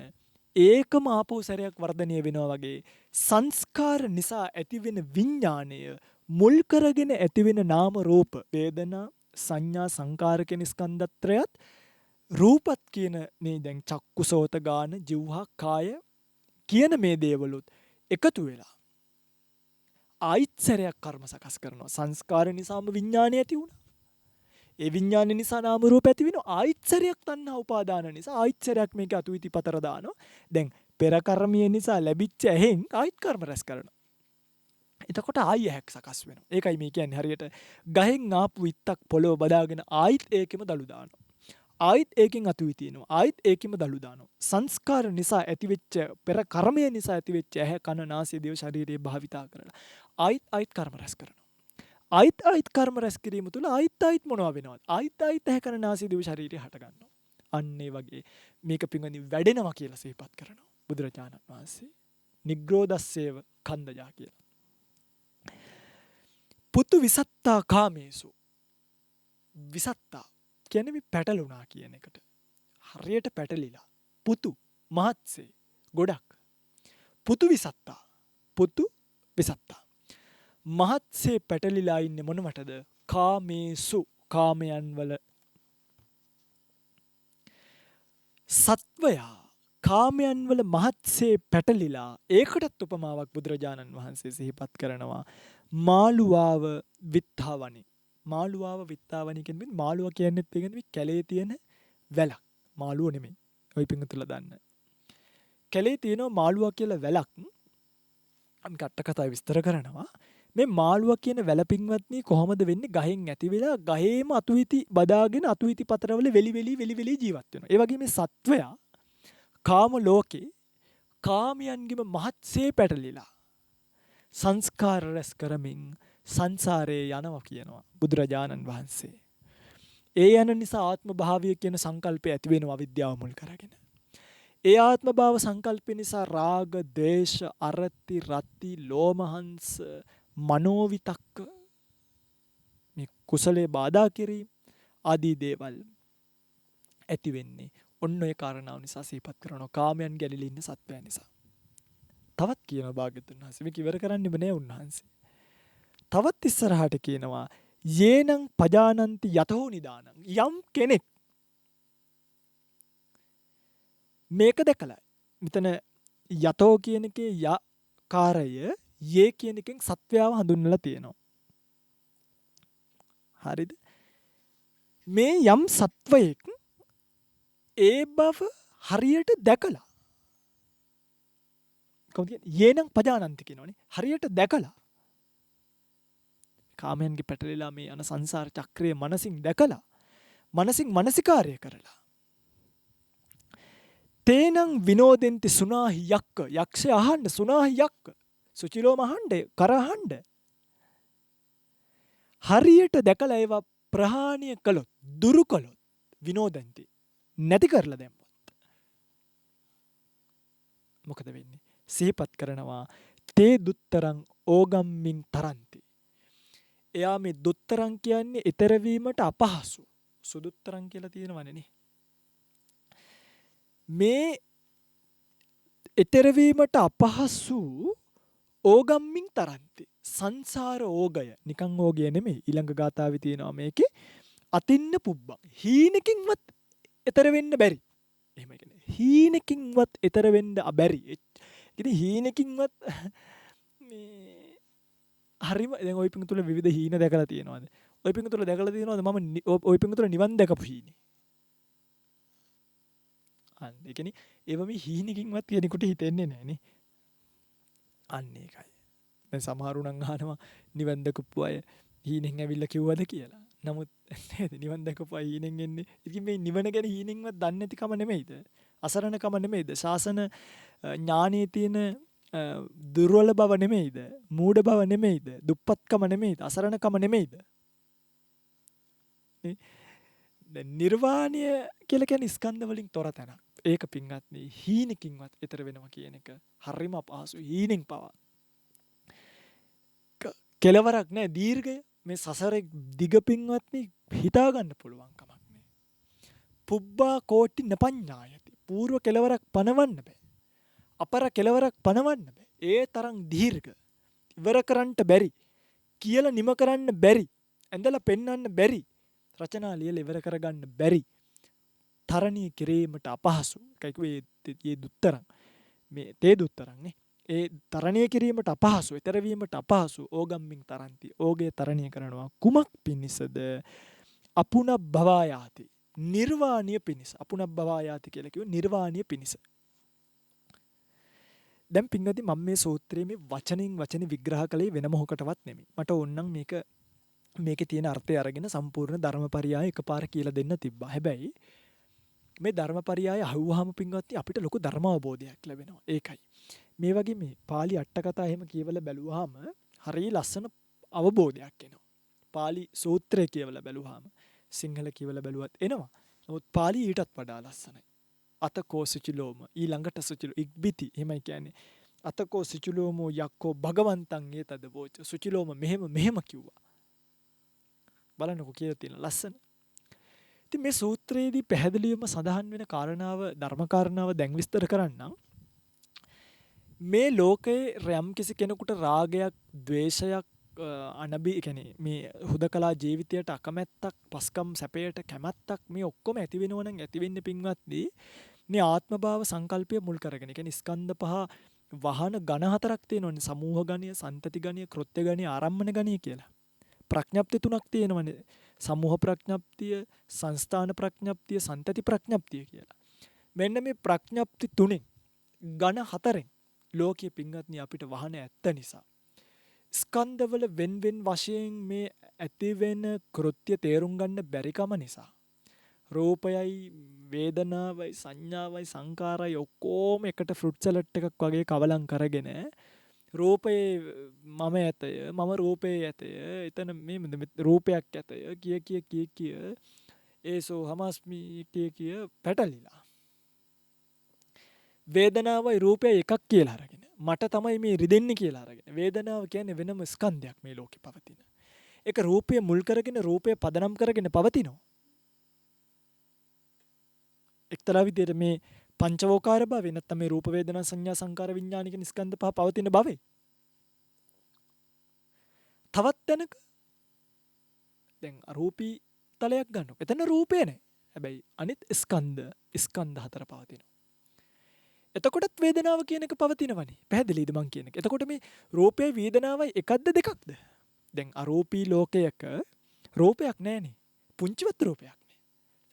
ඒකම ආපහු සැරයක් වර්ධනය වෙනවා වගේ සංස්කාර නිසා ඇතිවෙන විඥාණය මුල් කරගෙන ඇතිවෙන නාම රූප වේදනා සංඥා සංකාර කියන ස්කන්ධත්‍රයත් රූපත් කියන මේ දැන් චක්කු සෝත ගාන જીවහා කාය කියන මේ දේවලුත් එකතු වෙලා ආයිත් සැරයක් කර්ම සකස් කරනවා. සංස්කාර නිසාම විඥාණය ඇති වුණා. ඒ විඥාන නිසා නාම රූප ඇති වෙනවා. ආයිත් සැරයක් තණ්හා උපාදාන නිසා ආයිත් සැරයක් මේක අතුයිති පතර දානවා. දැන් පෙර කර්මය නිසා ලැබිච්ච ඇහෙන් ආයිත් කර්ම රැස් කරනවා. එතකොට ආයෙ හැක් සකස් වෙනවා. ඒකයි මේ කියන්නේ හරියට ගහෙන් ආපු විත්තක් පොළොව බදාගෙන ආයිත් ඒකෙම දළු දානවා. ආයිත් ඒකෙන් අතුයි තියෙනවා. ආයිත් ඒකෙම දළු දානවා. සංස්කාර නිසා ඇතිවෙච්ච පෙර කර්මය නිසා ඇතිවෙච්ච ඇහැ කන නාසය දිව ශරීරය භාවිතා කරලා ආයිත් කර්ම රැස් කරනවා. ආයිත් කර්ම රැස් කිරීම තුළ ආයිත් මොනවා වෙනවද? ආයිත් ඇහැ කන නාසය දිව ශරීරය හට ගන්නවා. අන්න ඒ වගේ මේක පින්වත්නි වැඩෙනවා කියලා සිහිපත් කරනවා බුදුරජාණන් වහන්සේ. නිග්‍රෝධස්සේව කන්දජා කියලා. පුතු විසත්තා කාමේසු. විසත්තා කියන්නේ මේ පැටලුණා කියන එකට. හරියට පැටලිලා. පුතු මහත්සේ ගොඩක්. පුතු විසත්තා. පුතු විසත්තා. මහත්සේ පැටලිලා ඉන්නේ මොනවටද? කාමේසු කාමයන් වල. සත්වයා කාමයන් වල මහත්සේ පැටලිලා ඒකටත් උපමාවක් බුදුරජාණන් වහන්සේ සිහිපත් කරනවා. මාළුවාව විත්තාවනි. මාළුවාව විත්තාවනි කියන්නේ මාළුවා කියන්නේ මේ කැලේ තියෙන වැලක්. මාළුව නෙමෙයි. ඔය පිංගුතුලා දන්න. කැලේ තියෙන මාළුවා කියලා වැලක් අපි කට්ට කතාවේ විස්තර කරනවා. මේ මාළුවා කියන වැලපින්වත්නි කොහොමද වෙන්නේ? ගහෙන් ඇති වෙලා ගහේම අතුවිති බදාගෙන අතුවිති පතරවල වෙලි ජීවත් වෙනවා. ඒ වගේ මේ සත්වයා කාම ලෝකේ කාමයන්ගෙම මහත්සේ පැටලිලා සංස්කාර රැස් කරමින් සංසාරයේ යනවා කියනවා බුදුරජාණන් වහන්සේ. ඒ යන නිසා ආත්ම භාවය කියන සංකල්පය ඇති වෙනවා විද්‍යාව මුල් කරගෙන. ඒ ආත්ම භාව සංකල්පය නිසා රාග, දේශ, අරති, රති, ලෝමහංස, මනෝවිතක්ක මේ කුසලයේ බාධා කිරීම ආදී දේවල් ඇති වෙන්නේ ඔන්න ඔය කාරණාව නිසා සිහිපත් කරනවා කාමයන් ගැලිලා ඉන්න සත්වයා නිසා. තවත් කියනවා භාග්‍යවතුන් වහන්සේ මේක ඉවර කරන්නෙම නෑ උන්වහන්සේ. තවත් ඉස්සරහට කියනවා යේනං පජානන්ති යතෝ නිදානං යම් කෙනෙක් මේක දැකලා මෙතන යතෝ කියන එකේ යකාරය යේ කියන එකෙන් සත්වයාව හඳුන්වලා තියෙනවා. හරිද? මේ යම් සත්වයෙක් ඒ බව හරියට දැකලා කොහොමද කියන්නේ? යේනං පජානන්ති කියනවනේ. හරියට දැකලා කාමයන්ගේ පැටලෙලා මේ යන සංසාර චක්‍රයේ මනසින් දැකලා මනසින් මනසිකාර්ය කරලා තේනං විනෝදෙන්ති සුනාහි යක්ක යක්ෂය අහන්න සුනාහි යක්ක සුචිලෝම අහන්න කර අහන්න හරියට දැකලා ඒවා ප්‍රහාණය කළොත් දුරු කළොත් විනෝදෙන්ති නැති කරලා දැම්මොත් මොකද වෙන්නේ? සිහිපත් කරනවා තේ දුත්තරං ඕගම්මින් තරන්ති. එයා මේ දුත්තරං කියන්නේ ඊතර වීමට අපහසු. සුදුත්තරං කියලා තියෙනවනේ නේ. මේ ඊතර වීමට අපහසු ඕගම්මින් තරන්ති. සංසාර ඕගය නිකන් ඕගය නෙමෙයි. ඊළඟ ගාථාවේ තියෙනවා මේකේ අතින්න පුබ්බං. හීනකින්වත් ඊතර වෙන්න බැරි. එහෙම කියන්නේ හීනකින්වත් ඊතර වෙන්න බැරි. ඉතින් හීනකින්වත් මේ හරිම දැන් ওই පිංගු තුල විවිධ හීන දැකලා තියෙනවාද? ওই පිංගු තුල දැකලා තියෙනවද මම ওই පිංගු තුල නිවන් දැකපු හීනේ? අන්න ඒ කියන්නේ ඒව මේ හීනකින්වත් කෙනෙකුට හිතෙන්නේ නැහැ නේ. අන්න ඒකයි. දැන් සමහරු නම් අහනවා නිවන් දැකපු අය හීනෙන් ඇවිල්ලා කිව්වද කියලා. නමුත් නේද නිවන් දැකපු අය හීනෙන් එන්නේ. ඉතින් මේ නිවන ගැන හීනෙන්වත් දන්නේ නැතිකම නෙමෙයිද? අසරණකම නෙමෙයිද? ශාසන ඥානයේ තියෙන දුර්වල බව නෙමෙයිද? මූඩ බව නෙමෙයිද? දුප්පත්කම නෙමෙයිද? අසරණකම නෙමෙයිද? දැන් නිර්වාණය කියලා කියන්නේ ස්කන්ධ වලින් තොර තැනක්. ඒක පින්වත්නි හීනකින්වත් ඊතර වෙනවා කියන එක හරිම අපහසුයි. හීනෙන් පවා. කෙලවරක් නෑ දීර්ඝය. මේ සසරේ දිග පින්වත්නි හිතා ගන්න පුළුවන් කමක් නෑ. පුබ්බා කෝටි නපඤ්ඤායති. పూర్ව කෙලවරක් පනවන්න බෑ. අපර කෙලවරක් පනවන්න බෑ. ඒ තරම් දීර්ඝ. ඉවර කරන්න බැරි. කියලා නිම කරන්න බැරි. ඇඳලා පෙන්වන්න බැරි. රචනා ලියලා ඉවර කරගන්න බැරි. තරණීය කිරීමට අපහසු. ඒ දුත්තරන්. මේ තේ දුත්තරන් නේ. ඒ තරණීය කිරීමට අපහසු. ඊතර වීමට අපහසු. ඕගම්මින් තරන්ති. ඕගේ තරණීය කරනවා කුමක් පිණිසද? අපුන භවයාති. නිර්වාණීය පිණිස. අපුන භවයාති කියලා කිව්ව නිර්වාණීය පිණිස. දැන් පින්වත්නි මම මේ සූත්‍රයේ මේ වචනින් වචන විග්‍රහ කළේ වෙන මොහොකටවත් නෙමෙයි. මට ඕනනම් මේකේ තියෙන අර්ථය අරගෙන සම්පූර්ණ ධර්මපරියාය එකපාර කියලා දෙන්න තිබ්බා. හැබැයි මේ ධර්මපරියාය අහුවාම පින්වත්නි අපිට ලොකු ධර්ම අවබෝධයක් ලැබෙනවා. ඒකයි. මේ වගේ මේ පාලි අට කතා එහෙම කියවලා බැලුවාම හරිය ලස්සන අවබෝධයක් එනවා. පාලි සූත්‍රය කියවලා බැලුවාම සිංහල කියවලා බැලුවත් එනවා. නමුත් පාලි ඊටත් වඩා ලස්සනයි. අතකෝ සුචිලෝම ඊළඟට සුචිලෝ ඉක්බිති එහෙමයි කියන්නේ. අතකෝ සුචිලෝමෝ යක්කෝ භගවන්තං ඒතද වෝච. සුචිලෝම මෙහෙම කිව්වා. බලන්නකෝ කියලා තියෙන ලස්සන. ඉතින් මේ සූත්‍රයේදී පැහැදිලිවම සඳහන් වෙන කාරණාව ධර්ම කාරණාව දැන් විස්තර කරන්නම්. මේ ලෝකයේ යම් කිසි කෙනෙකුට රාගයක්, ද්වේෂයක්, අනබි කියන්නේ මේ හුදකලා ජීවිතයට අකමැත්තක්, පස්කම් සැපයට කැමැත්තක් මේ ඔක්කොම ඇති වෙනවා නම් ඇති වෙන්නේ පින්වත්නි මේ ආත්ම භාව සංකල්පය මුල් කරගෙන. ඒ කියන්නේ ස්කන්ධ පහ වහන ඝන හතරක් තියෙනවනේ. සමූහ ඝණය, සන්තති ඝණය, කෘත්‍ය ඝණය, ආරම්මන ඝණය කියලා. ප්‍රඥප්ති තුනක් තියෙනවනේ. සමූහ ප්‍රඥප්තිය, සංස්ථාන ප්‍රඥප්තිය, සන්තති ප්‍රඥප්තිය කියලා. මෙන්න මේ ප්‍රඥප්ති තුනෙන් ඝන හතරෙන් ලෝකයේ පින්වත්නි අපිට වහන ඇත්ත නිසා ස්කන්ධවල වෙන් වශයෙන් මේ ඇති වෙන කෘත්‍ය තේරුම් ගන්න බැරිකම නිසා රූපයයි වේදනාවයි සංඥාවයි සංකාරයි ඔක්කොම එකට ෆෘට් සලාඩ් එකක් වගේ කවලම් කරගෙන රූපයේ මම ඇතය මම රූපයේ ඇතය එතන මේ රූපයක් ඇතය කිය ඒසෝ හමස්මි කිය පැටලිලා වේදනාවයි රූපය එකක් කියලා අරගෙන මට තමයි මේ රිදෙන්නේ කියලා අරගෙන වේදනාව කියන්නේ වෙනම ස්කන්ධයක් මේ ලෝකේ පවතින. ඒක රූපය මුල් කරගෙන රූපය පදනම් කරගෙන පවතිනවා. එක්තරා විදිහට මේ පංචවෝකාර භාවය නැත්නම් මේ රූප වේදනා සංඥා සංකාර විඥාන කියන ස්කන්ධ පහ පවතින භවයේ තවත් තැනක දැන් අරූපී තලයක් ගන්නවා. එතන රූපේ නැහැ. හැබැයි අනිත් ස්කන්ධ හතර පවතිනවා. එතකොටත් වේදනාව කියන එක පවතිනවනේ. පැහැදිලිද මං කියන එක? එතකොට මේ රූපේ වේදනාවයි එකක්ද දෙකක්ද? දැන් අරූපී ලෝකයක රූපයක් නැහැනේ. පුංචිවත් රූපයක් නෑ.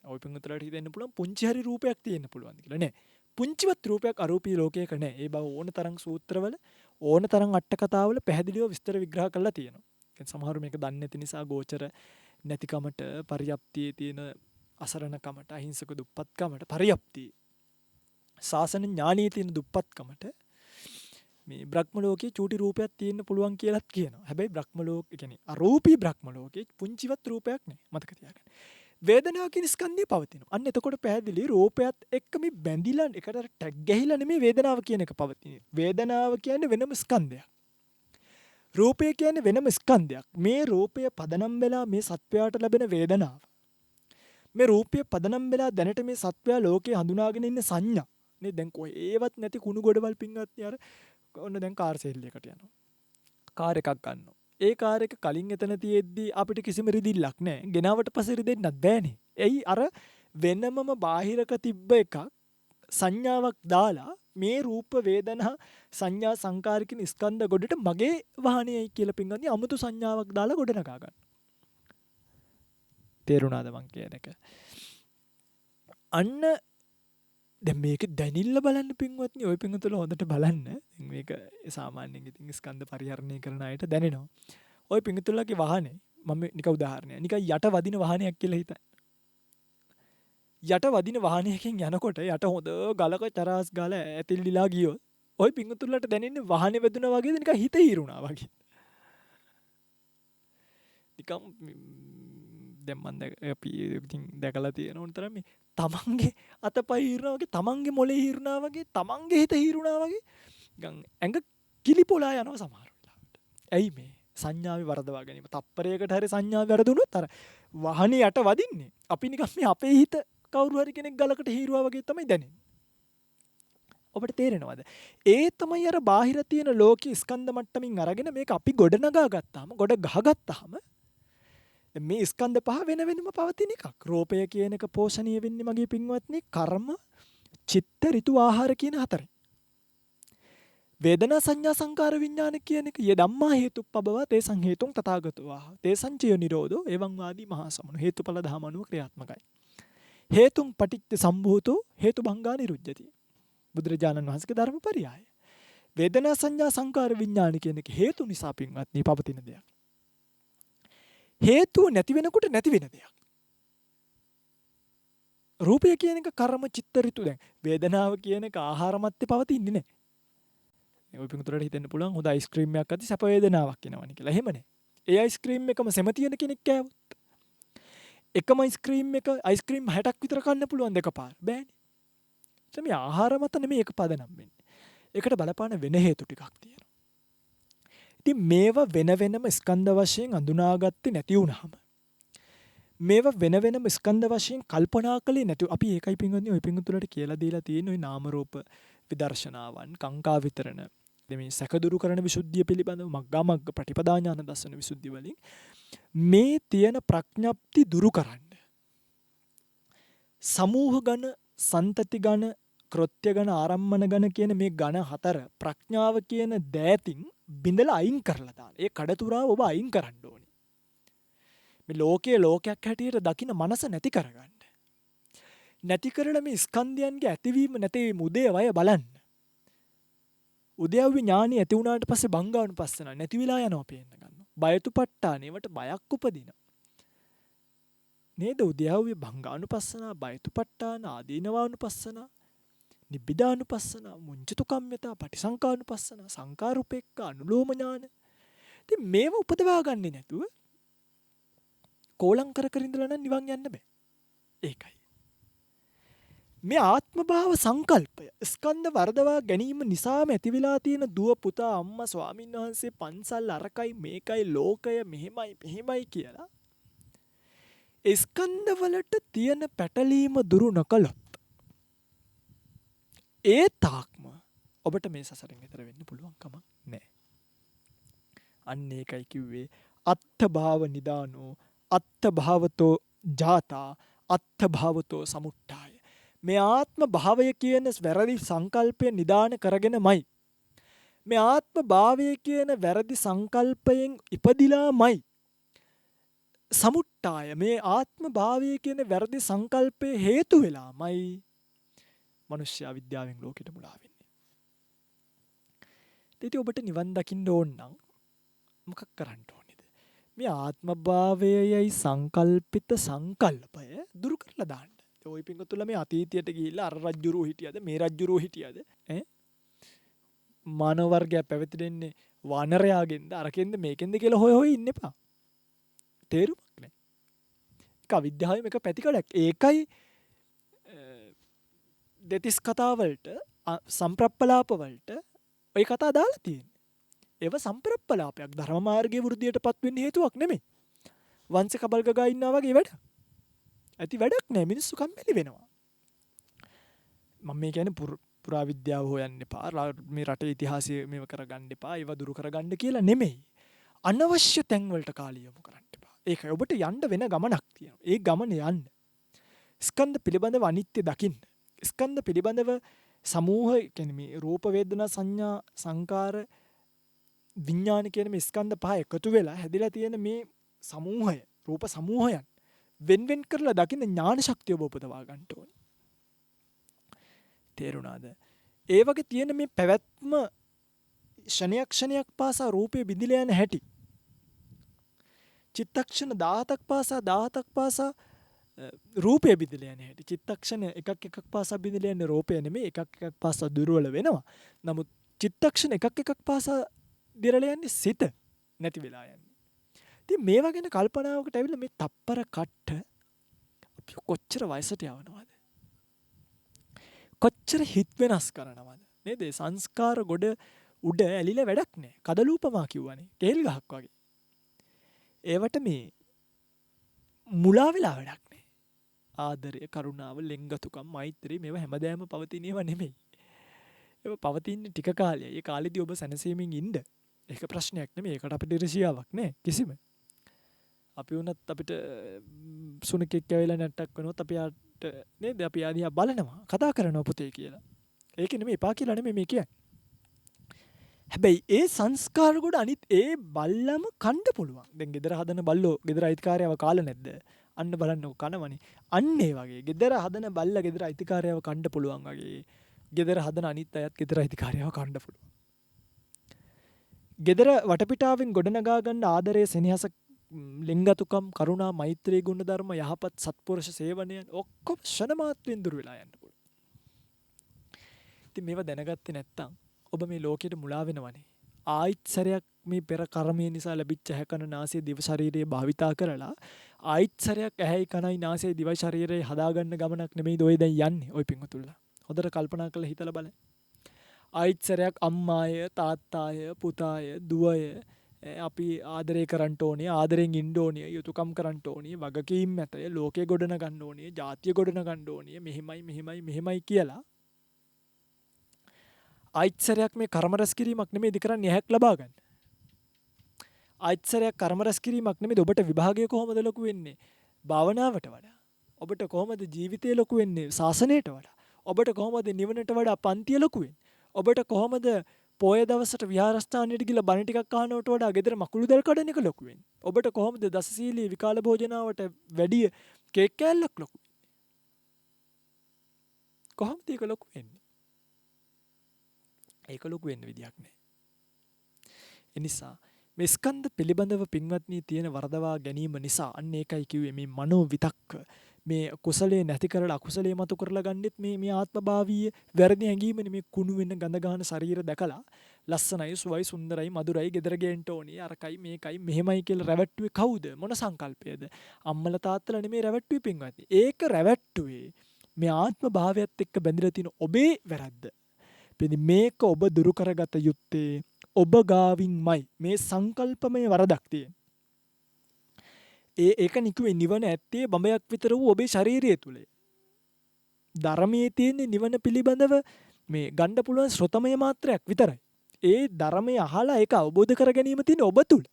ඔය පින්වතුන්ලාට හිතෙන්න පුළුවන් පුංචි හරි රූපයක් තියෙන්න පුළුවන්ද කියලා. නෑ. පුංචිවත් රූපයක් අරූපී ලෝකයක නෑ. ඒ බව ඕන තරම් සූත්‍රවල ඕන තරම් අට කතාවල පැහැදිලිව විස්තර විග්‍රහ කරලා තියෙනවා. සමහරු මේක දන්නේ නැති නිසා ගෝචර නැතිකමට පරියප්තියේ තියෙන අසරණකමට අහිංසක දුප්පත්කමට පරියප්තිය ශාසන ඥානීය තියෙන දුප්පත්කමට මේ බ්‍රහ්ම ලෝකේ චූටි රූපයක් තියෙන්න පුළුවන් කියලාත් කියනවා. හැබැයි බ්‍රහ්ම ලෝකේ කියන්නේ අරූපී බ්‍රහ්ම ලෝකේ පුංචිවත් රූපයක් නෑ. මතක තියාගන්න. වේදනාව කියන ස්කන්ධය පවතිනවා. අන්න එතකොට පැහැදිලි රූපයත් එක්ක මේ බැඳිලා එකට ටැග් ගහිලා නෙමෙයි වේදනාව කියන එක පවතින්නේ. වේදනාව කියන්නේ වෙනම ස්කන්ධයක්. රූපය කියන්නේ වෙනම ස්කන්ධයක්. මේ රූපය පදනම් වෙලා මේ සත්වයාට ලැබෙන වේදනාව. මේ රූපය පදනම් වෙලා දැනට මේ සත්වයා ලෝකේ හඳුනාගෙන ඉන්න සංඥා. නේ දැන් කොහේ ඒවත් නැති කුණු ගොඩවල් පින්වත් යාර ඔන්න දැන් කාර් සේල් එකකට යනවා. කාර් එකක් ගන්නවා. ඒ කාර් එක කලින් එතන තියෙද්දි අපිට කිසිම රිදිල්ලක් නැහැ. ගෙනාවට පස්සේ රිදෙන්නත් බෑනේ. එයි අර වෙනමම බාහිරක තිබ්බ එකක් සංඥාවක් දාලා මේ රූප වේදනා සංඥා සංකාරිකින ස්කන්ධ ගොඩට මගේ වාහනයයි කියලා පින්වත්නි අමුතු සංඥාවක් දාලා ගොඩනගා ගන්න. තේරුණාද මං කියන එක? අන්න දැන් මේක දැනිල්ල බලන්න පින්වත්නි ඔය පින්වතුල හොඳට බලන්න. මේක සාමාන්‍යයෙන් ඉතින් ස්කන්ධ පරිහරණය කරන අයට දැනෙනවා. ඔය පින්වතුලගේ වාහනේ මම නිකන් උදාහරණයක්. නිකන් යට වදින වාහනයක් කියලා හිතන්න. යට වදින වාහනයකින් යනකොට යට හොඳ ගලක චරාස් ගාල ඇතිල්ලිලා ගියොත් ඔය පින්වතුන්ලට දැනෙන්නේ වාහනේ වැදුනා වගේද නිකන් හිත හීරුණා වගේ. නිකන් දැන් මම අපි ඉතින් දැකලා තියෙන උන්තර මේ තමන්ගේ අතපය හීරුණා වගේ තමන්ගේ මොලේ හීරුණා වගේ තමන්ගේ හිත හීරුණා වගේ නිකන් ඇඟ කිලිපොලා යනවා සමහර වෙලාවට. ඇයි මේ සංඥාවේ වරදවා ගැනීම. තප්පරයකට හරි සංඥාව වැරදුනොත් අර වාහනේ යට වදින්නේ. අපි නිකන් මේ අපේ හිත කවුරු හරි කෙනෙක් ගලකට හීරුවා වගේ තමයි දැනෙන්නේ. ඔබට තේරෙනවද? ඒ තමයි අර බාහිර තියෙන ලෝකී ස්කන්ධ මට්ටමින් අරගෙන මේක අපි ගොඩ නගා ගත්තාම ගොඩ ගහගත්තාම මේ ස්කන්ධ පහ වෙන වෙනම පවතින එකක්. රූපය කියන එක පෝෂණීය වෙන්නේ මගේ පින්වත්නි කර්ම, චිත්ත, ඍතු, ආහාර කියන හතරෙන්. වේදනා සංඥා සංකාර විඥාන කියන එක ය ධම්මා හේතුප්පබව තේසං හේතුං තථාගතෝ ආහ. තේසං චය නිරෝධෝ එවං වාදී මහා සමනු. හේතුඵල ධම අනුව ක්‍රියාත්මකයි. හේතුං පටිච්ච සම්භූතෝ හේතු භංගා නිරුද්ධති. බුදුරජාණන් වහන්සේගේ ධර්මපරියාය. වේදනා සංඥා සංකාර විඥාන කියන එක හේතු නිසා පින්වත්නි පවතින දෙයක්. හේතුව නැති වෙනකොට නැති වෙන දෙයක්. රූපය කියන එක කර්ම චිත්ත ඍතු දැන් වේදනාව කියන එක ආහාර මැත්තේ පවතින්නේ නැහැ. ඔය පිටුතරට හිතෙන්න පුළුවන් හොඳ අයිස්ක්‍රීම් එකක් අති සැප වේදනාවක් එනවනේ කියලා. එහෙම නැහැ. ඒ අයිස්ක්‍රීම් එකම සෙම තියෙන කෙනෙක් කෑවොත් එකම අයිස්ක්‍රීම් 60ක් විතර කන්න පුළුවන් දෙකපාර. බෑනේ. මේ ආහාර මත නෙමෙයි එක පදනම් වෙන්නේ. ඒකට බලපාන වෙන හේතු ටිකක් තියෙනවා. ඉතින් මේවා වෙන වෙනම ස්කන්ධ වශයෙන් අඳුනාගත්තේ නැති වුනහම මේවා වෙන වෙනම ස්කන්ධ වශයෙන් කල්පනා කළේ නැති අපි ඒකයි පින්වත්නි ඔය පින්තුලට කියලා දීලා තියෙන ඔය නාම රූප විදර්ශනාවන් කාංකා විතරණ මේ සැකදුරු කරන විසුද්ධිය පිළිබඳව මග්ගා මග්ග ප්‍රතිපදා ඥාන දර්ශන විසුද්ධිය වලින් මේ තියෙන ප්‍රඥප්ති දුරු කරන්න සමූහ ගණ සන්තති ගණ කෘත්‍ය ගණ ආරම්මන ගණ කියන මේ ගණ හතර ප්‍රඥාව කියන දෑතින් බිඳලා අයින් කරලා දාන්න. ඒ කඩතුරාව ඔබ අයින් කරන්න ඕනේ. මේ ලෝකයේ ලෝකයක් හැටියට දකින්න මනස නැති කරගන්න. නැති කරලා මේ ස්කන්ධයන්ගේ ඇතිවීම නැතිවීම උදේවය බලන්න. උද්‍යව්‍ය ඥානෙ ඇති වුණාට පස්සේ භංගානුපස්සන නැති වෙලා යනවා පේන්න ගන්නවා. බයතුපට්ඨානෙවට බයක් උපදිනවා. නේද? උද්‍යව්‍ය භංගානුපස්සන, බයතුපට්ඨාන, ආදීනවානුපස්සන, නිබ්බිදානුපස්සන, මුංචිතු කම්මතා, පටිසංකානුපස්සන, සංකාරුපේක්ඛ, අනුලෝම ඥාන. ඉතින් මේව උපදවා ගන්නේ නැතුව කෝලං කර කර ඉඳලා නම් නිවන් යන්න බෑ. ඒකයි. මේ ආත්ම භාව සංකල්පය ස්කන්ධ වර්ධවා ගැනීම නිසාම ඇති වෙලා තියෙන දුව පුතා අම්මා ස්වාමීන් වහන්සේ පන්සල් අරකයි මේකයි ලෝකය මෙහෙමයි කියලා ස්කන්ධ වලට තියෙන පැටලීම දුරු නොකළොත් ඒ තාක්ම ඔබට මේ සසරෙන් එතර වෙන්න පුළුවන් කමක් නැහැ. අන්න ඒකයි කිව්වේ අත්ථ භාව නිදානෝ අත්ථ භාවතෝ ජාතා අත්ථ භාවතෝ සමුට්ඨාය. මේ ආත්ම භාවය කියන වැරදි සංකල්පය නිදාන කරගෙනමයි. මේ ආත්ම භාවය කියන වැරදි සංකල්පයෙන් ඉපදිලාමයි. සමුට්ඨාය මේ ආත්ම භාවය කියන වැරදි සංකල්පය හේතු වෙලාමයි මනුෂ්‍ය විද්‍යාවෙන් ලෝකෙට මුලා වෙන්නේ. ඉතින් ඔබට නිවන් දකින්න ඕන නම් මොකක් කරන්න ඕනේද? මේ ආත්ම භාවයයි සංකල්පිත සංකල්පය දුරු කරලා දාන්න. ඔය පිංගුතුලා මේ අතීතයට ගිහිල්ලා අර රජ්ජුරුව හිටියද මේ රජ්ජුරුව හිටියද මානව වර්ගය පැවතිෙන්නේ වානරයාගෙන්ද අරකින්ද මේකෙන්ද කියලා හොය හොය ඉන්න එපා. තේරුමක් නැහැ. ඒක අවිද්‍යාවෙම එක පැතිකඩක්. ඒකයි දෙතිස් කතාවලට සම්ප්‍රප්පලාප වලට ඔය කතා දාලා තියෙන්නේ. ඒව සම්ප්‍රප්පලාපයක් ධර්ම මාර්ගයේ වෘද්ධියටපත් වෙන්න හේතුවක් නෙමෙයි. වංශ කබල් ගගා ඉන්නා වගේ වැඩ. ඇති වැඩක් නෑ මිනිස්සු කම්මැලි වෙනවා. මම මේ කියන්නේ පුරා විද්‍යාව හොයන්න එපා. මේ රටේ ඉතිහාසය මේව කරගන්න එපා. ඒව දුරු කරගන්න කියලා නෙමෙයි. අනවශ්‍ය තැන් වලට කාලය යොමු කරන්න එපා. ඒකයි ඔබට යන්න වෙන ගමනක් තියෙනවා. ඒ ගමන යන්න. ස්කන්ධ පිළිබඳව අනිත්‍ය දකින්න. ස්කන්ධ පිළිබඳව සමූහ කියන්නේ මේ රූප වේදනා සංඥා සංකාර විඥාන කියන මේ ස්කන්ධ පහ එකතු වෙලා හැදිලා තියෙන මේ සමූහය රූප සමූහයන් වෙන් කරලා දකින්න ඥාන ශක්තිය ඔබ උපදවා ගන්න ඕනේ. තේරුණාද? ඒ වගේ තියෙන මේ පැවැත්ම ක්ෂණයක් පාසා රූපේ බිඳිලා යන හැටි. චිත්තක්ෂණ 17ක් පාසා රූපය බිඳිලා යන හැටි. චිත්තක්ෂණ එකක් පාසා බිඳිලා යන රූපය නෙමෙයි එකක් පාසා දුර්වල වෙනවා. නමුත් චිත්තක්ෂණ එකක් පාසා දිරලා යන්නේ සිත නැති වෙලා යන්නේ. ඉතින් මේවා ගැන කල්පනාවකට ඇවිල්ලා මේ තප්පර කට්ට අපි කොච්චර වයසට යවනවද? කොච්චර හිත වෙනස් කරනවද? නේද? සංස්කාර ගොඩ උඩ ඇලිලා වැඩක් නැහැ. කදලූපමා කිව්වනේ. කේල් ගහක් වගේ. ඒවට මේ මුලා වෙලා වැඩක් නැහැ. ආදරය, කරුණාව, ලෙන්ගතුකම්, මෛත්‍රිය මේවා හැමදාම පවතින ඒවා නෙමෙයි. ඒවා පවතින්නේ ටික කාලයයි. ඒ කාලෙදී ඔබ සැනසීමෙන් ඉන්න. ඒක ප්‍රශ්නයක් නෙමෙයි. ඒකට අපිට ඉරිසියාවක් නෑ කිසිම. අපි වුණත් අපිට සුනකෙක් ඇවිල්ලා නැට්ටක් කරනොත් අපි යාට නේද අපි ආදියා බලනවා කතා කරනවා පුතේ කියලා. ඒක නෙමෙයි එපා කියලා නෙමෙයි මේ කියන්නේ. හැබැයි ඒ සංස්කාර ගොඩ අනිත් ඒ බල්ලම කන්න පුළුවන්. දැන් ගෙදර හදන බල්ලෝ ගෙදර අයිතිකාරයව කාලා නැද්ද? අන්න බලන්නකො කනවනේ. අන්න ඒ වගේ ගෙදර හදන බල්ලා ගෙදර අයිතිකාරයව කන්න පුළුවන් වගේ. ගෙදර හදන අනිත් අයත් ගෙදර අයිතිකාරයව කන්න පුළුවන්. ගෙදර වටපිටාවෙන් ගොඩනගා ගන්න ආදරය සෙනෙහස ලිංගතුකම් කරුණා මෛත්‍රී ගුණ ධර්ම යහපත් සත්පුරුෂ සේවනයන් ඔක්කොම ෂණ මාත්‍රෙන් දුර වෙලා යන්න පුළුවන්. ඉතින් මේවා දැනගත්තේ නැත්තම් ඔබ මේ ලෝකෙට මුලා වෙනවනේ. ආයිත් සැරයක් මේ පෙර කර්මය නිසා ලැබිච්ච ඇහැ කන නාසය දිව ශරීරය භාවිතා කරලා ආයිත් සැරයක් ඇහැයි කනයි නාසය දිව ශරීරය හදාගන්න ගමනක් නෙමෙයිද ඔය දැන් යන්නේ ඔය පිංගුතුල්ලා. හොඳට කල්පනා කරලා හිතලා බලන්න. ආයිත් සැරයක් අම්මාය තාත්තාය පුතාය දුවය අපි ආදරය කරන්න ඕනේ ආදරෙන් ඉන්න ඕනේ යුතුයකම් කරන්න ඕනේ වගකීම් ඇතය ලෝකේ ගොඩන ගන්න ඕනේ ජාතිය ගොඩන ගන්න ඕනේ මෙහෙමයි කියලා ආයිත් සැරයක් මේ කර්ම රැස් කිරීමක් නෙමෙයිද කරන්නේ ඇහැක් ලබා ගන්න. ආයිත් සැරයක් කර්ම රැස් කිරීමක් නෙමෙයිද ඔබට විභාගය කොහොමද ලොකු වෙන්නේ? භාවනාවට වඩා. ඔබට කොහොමද ජීවිතය ලොකු වෙන්නේ? ශාසනයට වඩා. ඔබට කොහොමද නිවනට වඩා පන්තිය ලොකු වෙන්නේ? ඔබට කොහොමද පොය දවසට විහාරස්ථානයට ගිහලා බණ ටිකක් අහනවට වඩා ගෙදර මකුළු දැල් කඩන එක ලොකු වෙන්නේ? ඔබට කොහොමද දසශීලී විකාල භෝජනාවට වැඩි කේක් කෑල්ලක් ලොකු වෙන්නේ? කොහොමද ඒක ලොකු වෙන්නේ? ඒක ලොකු වෙන්න විදියක් නැහැ. ඒ නිසා මේ ස්කන්ධ පිළිබඳව පින්වත්නි තියෙන වරදවා ගැනීම නිසා අන්න ඒකයි කිව්වේ මේ මනෝ විතක්ක මේ කුසලයේ නැති කරලා අකුසලයේ මතු කරලා ගන්නෙත් මේ ආත්මභාවීය වැරදි හැඟීමනේ. මේ කුණු වෙන ගඳ ගහන ශරීර දැකලා ලස්සනයි සුවයි සුන්දරයි මధుරයි ගෙදර ගේන්න ඕනේ අරකයි මේකයි මෙහෙමයි කියලා රැවට්ටුවේ කවුද? මොන සංකල්පයද? අම්මලා තාත්තලා නෙමෙයි රැවට්ටුවේ පින්වත්නි. ඒක රැවට්ටුවේ මේ ආත්මභාවයත් එක්ක බැඳලා තියෙන ඔබේ වැරද්ද. මේක ඔබ දුරු කරගත යුත්තේ ඔබ ගාවින්මයි. මේ සංකල්පමය වරදක් තියෙන. ඒක නිකුවේ නිවන ඇත්තේ බඹයක් විතර වූ ඔබේ ශරීරය තුලේ. ධර්මයේ තියෙන නිවන පිළිබඳව මේ ගන්න පුළුවන් ශ්‍රොතමය මාත්‍රයක් විතරයි. ඒ ධර්මය අහලා ඒක අවබෝධ කර ගැනීම තියෙන ඔබ තුල.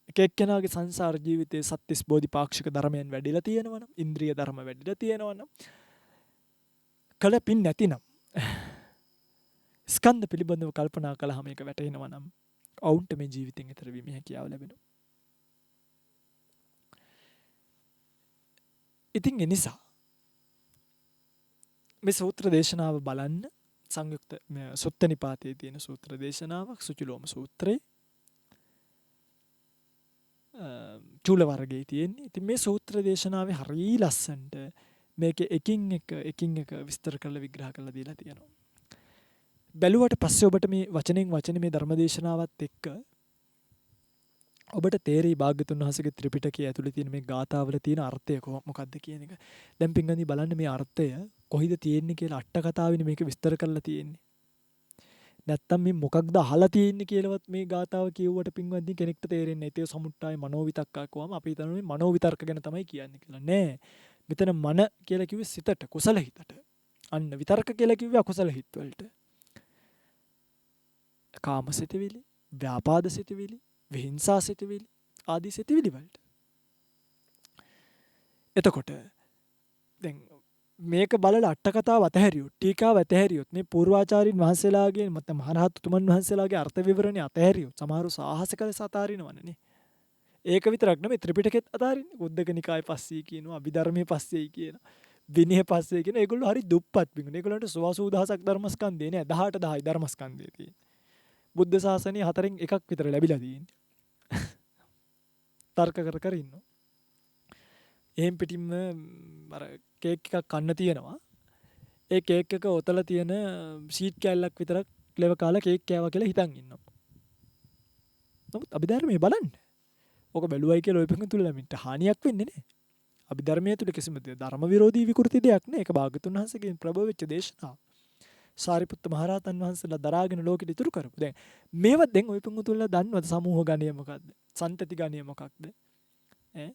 එක එක්කෙනාගේ සංසාර ජීවිතයේ සත්‍තිස් බෝධිපාක්ෂික ධර්මයන් වැඩිලා තියෙනවනම්, ඉන්ද්‍රිය ධර්ම වැඩිලා තියෙනවනම්, කළ පින් නැතිනම් ස්කන්ධ පිළිබඳව කල්පනා කළාම ඒක වැටහෙනවා නම් ඔවුන්ට මේ ජීවිතෙන් ඈතර වීමේ හැකියාව ලැබෙනවා. ඉතින් ඒ නිසා මේ සූත්‍ර දේශනාව බලන්න සංයුක්ත සුත්ත නිපාතයේ තියෙන සූත්‍ර දේශනාවක් සුචිලෝම සූත්‍රේ චූල වර්ගයේ තියෙන්නේ. ඉතින් මේ සූත්‍ර දේශනාවේ හරිය ලස්සනට මේක එකින් එක විස්තර කරලා විග්‍රහ කරලා දීලා තියෙනවා. බැලුවට පස්සේ ඔබට මේ වචනෙන් වචනේ මේ ධර්මදේශනාවත් එක්ක ඔබට තේරෙයි භාග්‍යතුන් වහන්සේගේ ත්‍රිපිටකයේ ඇතුලේ තියෙන මේ ගාථාවල තියෙන අර්ථය මොකක්ද කියන එක. දැන් පින්ගනි බලන්න මේ අර්ථය කොහිද තියෙන්නේ කියලා අට කතාවෙනේ මේක විස්තර කරලා තියෙන්නේ. නැත්තම් මේ මොකක්ද අහලා තියෙන්නේ කියලාවත් මේ ගාථාව කියුවට පින්වත්නි කෙනෙක්ට තේරෙන්නේ නැහැ. ඒ සමුට්ටාය මනෝවිතක්කා කියවම අපි හිතන්නේ මේ මනෝවිතර්ක ගැන තමයි කියන්නේ කියලා. නෑ. මෙතන මන කියලා කිව්වේ සිතට, කුසල හිතට. අන්න විතර්ක කියලා කිව්වේ අකුසල හිත වලට. කාම සිතවිලි, ව්‍යාපාද සිතවිලි, විහිංසා සිතවිලි ආදී සිතවිලි වලට. එතකොට දැන් මේක බලලා අට කතාව අතහැරියොත්, ටීකාව අතහැරියොත්, මේ පූර්වාචාරින් වහන්සේලාගේ මත මහරහත් උතුමන් වහන්සේලාගේ අර්ථ විවරණය අතහැරියොත් සමහරව සාහස කළ සතාරිනවනේ. ඒක විතරක් නෙමෙයි ත්‍රිපිටකෙත් අතාරින්නේ. උද්දක නිකාය පස්සේ කියනවා, අභිධර්මයේ පස්සේ කියනවා, විනය පස්සේ කියනවා. ඒගොල්ලෝ හරි දුප්පත් බිඟුනේ. ඒගොල්ලන්ට 80000ක් ධර්මස්කන්ධේ නෑ. 18 ධර්මස්කන්ධේ තියෙන්නේ. බුද්ධ ශාසනයේ 4න් එකක් විතර ලැබිලා තියෙන්නේ. තර්ක කර ඉන්නවා. එහෙන් පිටින්ම අර කේක් එකක් කන්න තියෙනවා. ඒ කේක් එක ඔතල තියෙන ෂීට් කෑල්ලක් විතරක් ලෙව කාලා කේක් කෑවා කියලා හිතන් ඉන්නවා. නමුත් අභිධර්මයේ බලන්න. ඔක බැලුවයි කියලා ඔය පිටු තුල ළමින්ට හානියක් වෙන්නේ නැහැ. අභිධර්මයේ තුල කිසිම ධර්ම විරෝධී විකෘති දෙයක් නැහැ. ඒක භාගතුන් වහන්සේගෙන් ප්‍රබව වෙච්ච දේශනාව. සාරිපුත්ත මහරහතන් වහන්සේලා දරාගෙන ලෝකෙට ඉතුරු කරපු. දැන් මේවත් දැන් ඔය පිටුතුල්ලා දන්නවද සමූහ ගණය මොකක්ද? සන්තති ගණය මොකක්ද? ඈ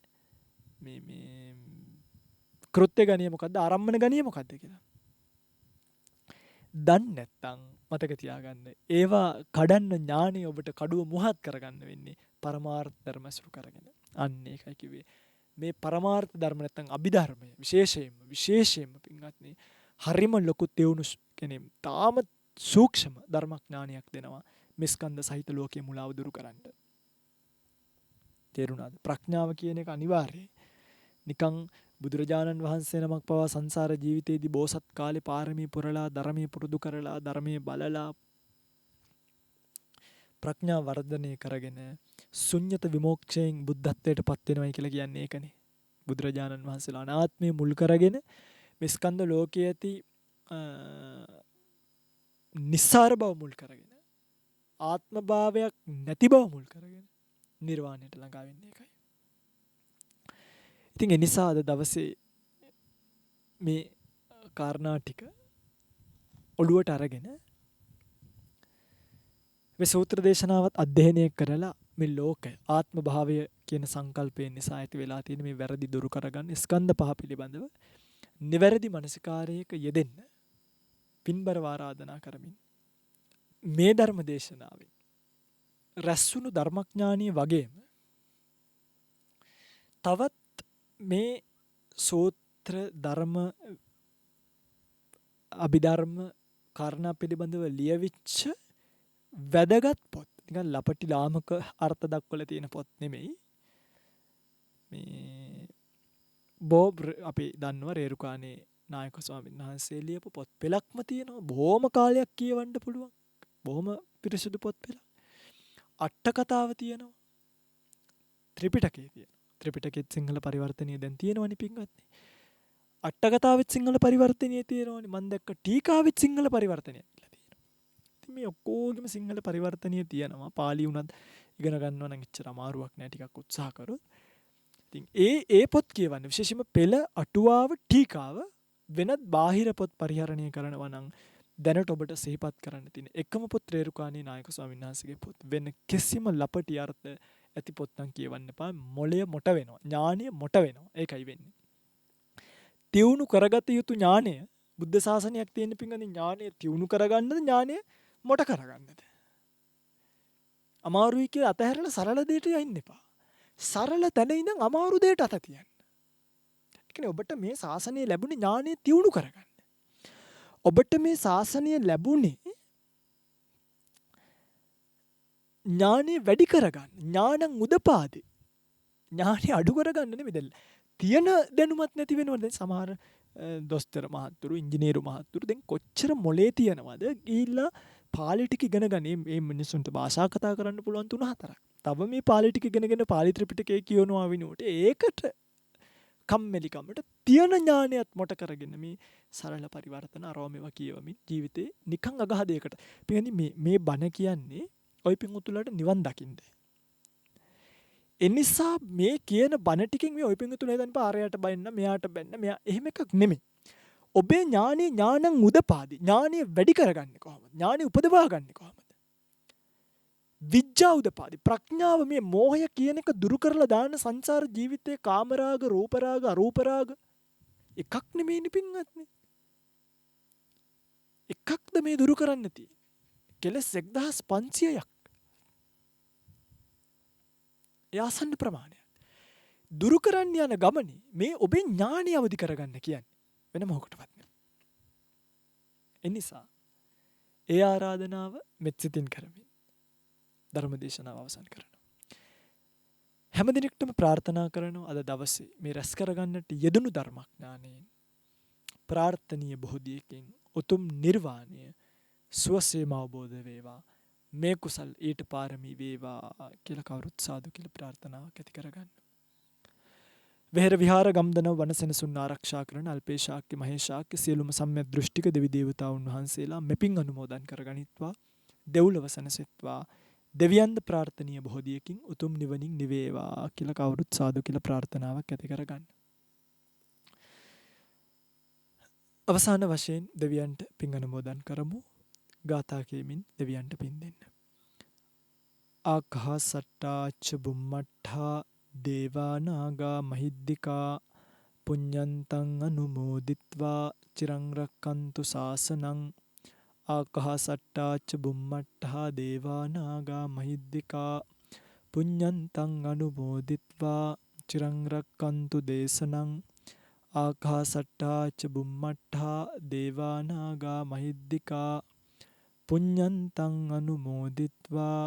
මේ කෘත්‍ය ගණය මොකක්ද? ආරම්මන ගණය මොකක්ද කියලා. දන්නේ නැත්නම් මතක තියාගන්න. ඒවා කඩන්න ඥාණය ඔබට කඩුව මුහත් කරගන්න වෙන්නේ පරමාර්ථ ධර්ම සුරු කරගෙන. අන්න ඒකයි කිව්වේ. මේ පරමාර්ථ ධර්ම නැත්නම් අභිධර්මය විශේෂයෙන්ම පින්වත්නි හරිම ලොකු තෙවුණු කෙනෙක් තාම සූක්ෂම ධර්මඥානයක් දෙනවා මේ ස්කන්ධ සහිත ලෝකයේ මුලාව දුරු කරන්න. තේරුණාද? ප්‍රඥාව කියන එක අනිවාර්යයි. නිකන් බුදුරජාණන් වහන්සේ නමක් පවා සංසාර ජීවිතයේදී බෝසත් කාලේ පාරමී පුරලා ධර්මයේ පුරුදු කරලා ධර්මයේ බලලා ප්‍රඥා වර්ධනය කරගෙන ශුන්්‍යත විමෝක්ෂයෙන් බුද්ධත්වයට පත් වෙනවයි කියලා කියන්නේ ඒකනේ. බුදුරජාණන් වහන්සේලා අනාත්මය මුල් කරගෙන මේ ස්කන්ධ ලෝකයේ ඇති නිස්සාර බව මුල් කරගෙන ආත්ම භාවයක් නැති බව මුල් කරගෙන නිර්වාණයට ළඟා වෙන්නේ ඒකයි. ඉතින් ඒ නිසා අද දවසේ මේ කාරණා ටික ඔළුවට අරගෙන මේ සූත්‍ර දේශනාවත් අධ්‍යයනය කරලා මේ ලෝකය ආත්ම භාවය කියන සංකල්පයෙන් නිසා ඇති වෙලා තියෙන මේ වැරදි දුරු කරගන්න ස්කන්ධ පහ පිළිබඳව නිවැරදි මනසිකාරයක යෙදෙන්න පින්බර ආරාධනා කරමින් මේ ධර්ම දේශනාවෙන් රැස්වුණු ධර්මඥානීය වගේම තවත් මේ සූත්‍ර ධර්ම අභිධර්ම කාරණා පිළිබඳව ලියවිච්ච වැදගත් පොත්. නිකන් ලපටි ලාමක අර්ථ දක්වලා තියෙන පොත් නෙමෙයි. මේ බෝබ් අපි දන්නවා රේරුකානේ නායක ස්වාමීන් වහන්සේ ලියපු පොත් පෙළක්ම තියෙනවා. බොහොම කාලයක් කියවන්න පුළුවන්. බොහොම පිරිසිදු පොත් පෙළක්. අට කතාව තියෙනවා. ත්‍රිපිටකයේ තියෙනවා. ත්‍රිපිටකෙත් සිංහල පරිවර්තනය දැන් තියෙනවනේ පින්වත්නි. අට කතාවෙත් සිංහල පරිවර්තනය තියෙනවනේ. මම දැක්ක ටීකාවෙත් සිංහල පරිවර්තනය කියලා තියෙනවා. ඉතින් මේ ඔක්කොගෙම සිංහල පරිවර්තනය තියෙනවා. පාලි උනත් ඉගෙන ගන්නවා නම් එච්චර අමාරුවක් නෑ ටිකක් උත්සාහ කරොත්. ඉතින් ඒ පොත් කියවන්න විශේෂයෙන්ම පෙළ අටුවාව ටීකාව වෙනත් බාහිර පොත් පරිහරණය කරනවා නම් දැනට ඔබට සිහිපත් කරන්න තියෙන එකම පොත් රේරුකාණේ නායක ස්වාමීන් වහන්සේගේ පොත්. වෙන කිසිම ලපටි අර්ථ ඇති පොත් නම් කියවන්න එපා. මොළය මොට වෙනවා. ඥානය මොට වෙනවා. ඒකයි වෙන්නේ. තියුණු කරගත යුතු ඥානය බුද්ධ ශාසනයක් තියෙන පිංගනේ ඥානය තියුණු කරගන්නද ඥානය මොට කරගන්නද? අමාරුයි කියලා අතහැරලා සරල දෙයට යන්න එපා. සරල තැන ඉඳන් අමාරු දෙයට අත තියන්න. ඒ කියන්නේ ඔබට මේ ශාසනය ලැබුණේ ඥානය තියුණු කරගන්න. ඔබට මේ ශාසනය ලැබුණේ ඥානය වැඩි කරගන්න. ඥානං උදපාදේ. ඥානය අඩු කරගන්න නෙමෙයි දැන්. තියෙන දැනුමත් නැති වෙනවද? දැන් සමහර දොස්තර මහත්තුරු, ඉංජිනේරු මහත්තුරු දැන් කොච්චර මොලේ තියනවද? ගිහිල්ලා පාලි ටික ඉගෙන ගන්නේ මේ මිනිස්සුන්ට භාෂා කතා කරන්න පුළුවන් 3-4ක්. තව මේ පාලි ටික ඉගෙනගෙන පාලි ත්‍රිපිටකය කියවනවා විනෝට ඒකට කම්මැලිකමට තියෙන ඥානයත් මොට කරගෙන මේ සරල පරිවර්තන අරෝමේවා කියවමින් ජීවිතේ නිකන් අගහදයකට. පිටින් මේ බණ කියන්නේ ඔය පිංගුතුලට නිවන් දකින්න. එනිසා මේ කියන බණ ටිකෙන් මේ ඔය පිංගුතුල හිතන්න පාරයට බයින්න මෙයාට බැන්න මෙයා එහෙම එකක් නෙමෙයි. ඔබේ ඥානෙ ඥානං උදපාදි. ඥානෙ වැඩි කරගන්නේ කොහොමද? ඥානෙ උපදවා ගන්නේ කොහොමද? විඥා උදපාදි. ප්‍රඥාව මේ මෝහය කියන එක දුරු කරලා දාන්න සංසාර ජීවිතේ කාමරාග, රූපරාග, අරූපරාග එකක් නෙමෙයිනේ පින්වත්නි. එකක්ද මේ දුරු කරන්න තියෙන්නේ. කෙලස් 1500ක්. ඒ ආසන්න ප්‍රමාණයක්. දුරු කරන්න යන ගමනේ මේ ඔබේ ඥාණය අවදි කරගන්න කියන්නේ වෙන මොකටවත් නෙවෙයි. එනිසා ඒ ආරාධනාව මෙත්සිතින් කරමින් ධර්ම දේශනාව අවසන් කරනවා. හැම දිනෙකටම ප්‍රාර්ථනා කරනවා අද දවසේ මේ රැස් කරගන්නට යෙදුණු ධර්මඥානයෙන් ප්‍රාර්ථනීය බෝධියකින් උතුම් නිර්වාණය සුවසේම අවබෝධ වේවා. මේ කුසල් ඊට පාරමී වේවා කියලා කවුරුත් සාදු කියලා ප්‍රාර්ථනාවක් ඇති කරගන්න. වෙහෙර විහාර ගම්දනව වනසෙනසුන් ආරක්ෂා කරන අල්පේශාක්‍ය මහේශාක්‍ය සියලුම සම්‍යක් දෘෂ්ටික දෙවි දේවතාවුන් වහන්සේලා මෙපින් අනුමෝදන් කරගනිත්වා. දෙව්ලොව සැනසෙත්වා. දෙවියන්ද ප්‍රාර්ථනීය බෝධියකින් උතුම් නිවනින් නිවේවා කියලා කවුරුත් සාදු කියලා ප්‍රාර්ථනාවක් ඇති කරගන්න. අවසාන වශයෙන් දෙවියන්ට පින් අනුමෝදන් කරමු. ගාථා කියමින් දෙවියන්ට පින් දෙන්න. ආකාසට්ටා ච බුම්මට්ඨා දේවා නාග මහිද්దికා පුඤ්ඤන්තං අනුමෝදිත්වා චිරං රක්칸තු ශාසනං. ආකාසට්ටා ච බුම්මට්ඨා දේවා නාග මහිද්దికා පුඤ්ඤන්තං අනුමෝදිත්වා චිරං රක්칸තු දේශනං. ආකාසට්ටා ච බුම්මට්ඨා දේවා නාග මහිද්దికා පුඤ්ඤන්තං අනුමෝදිත්වා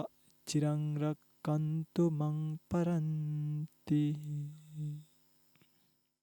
චිරං රක්칸තු මං පරන්ති.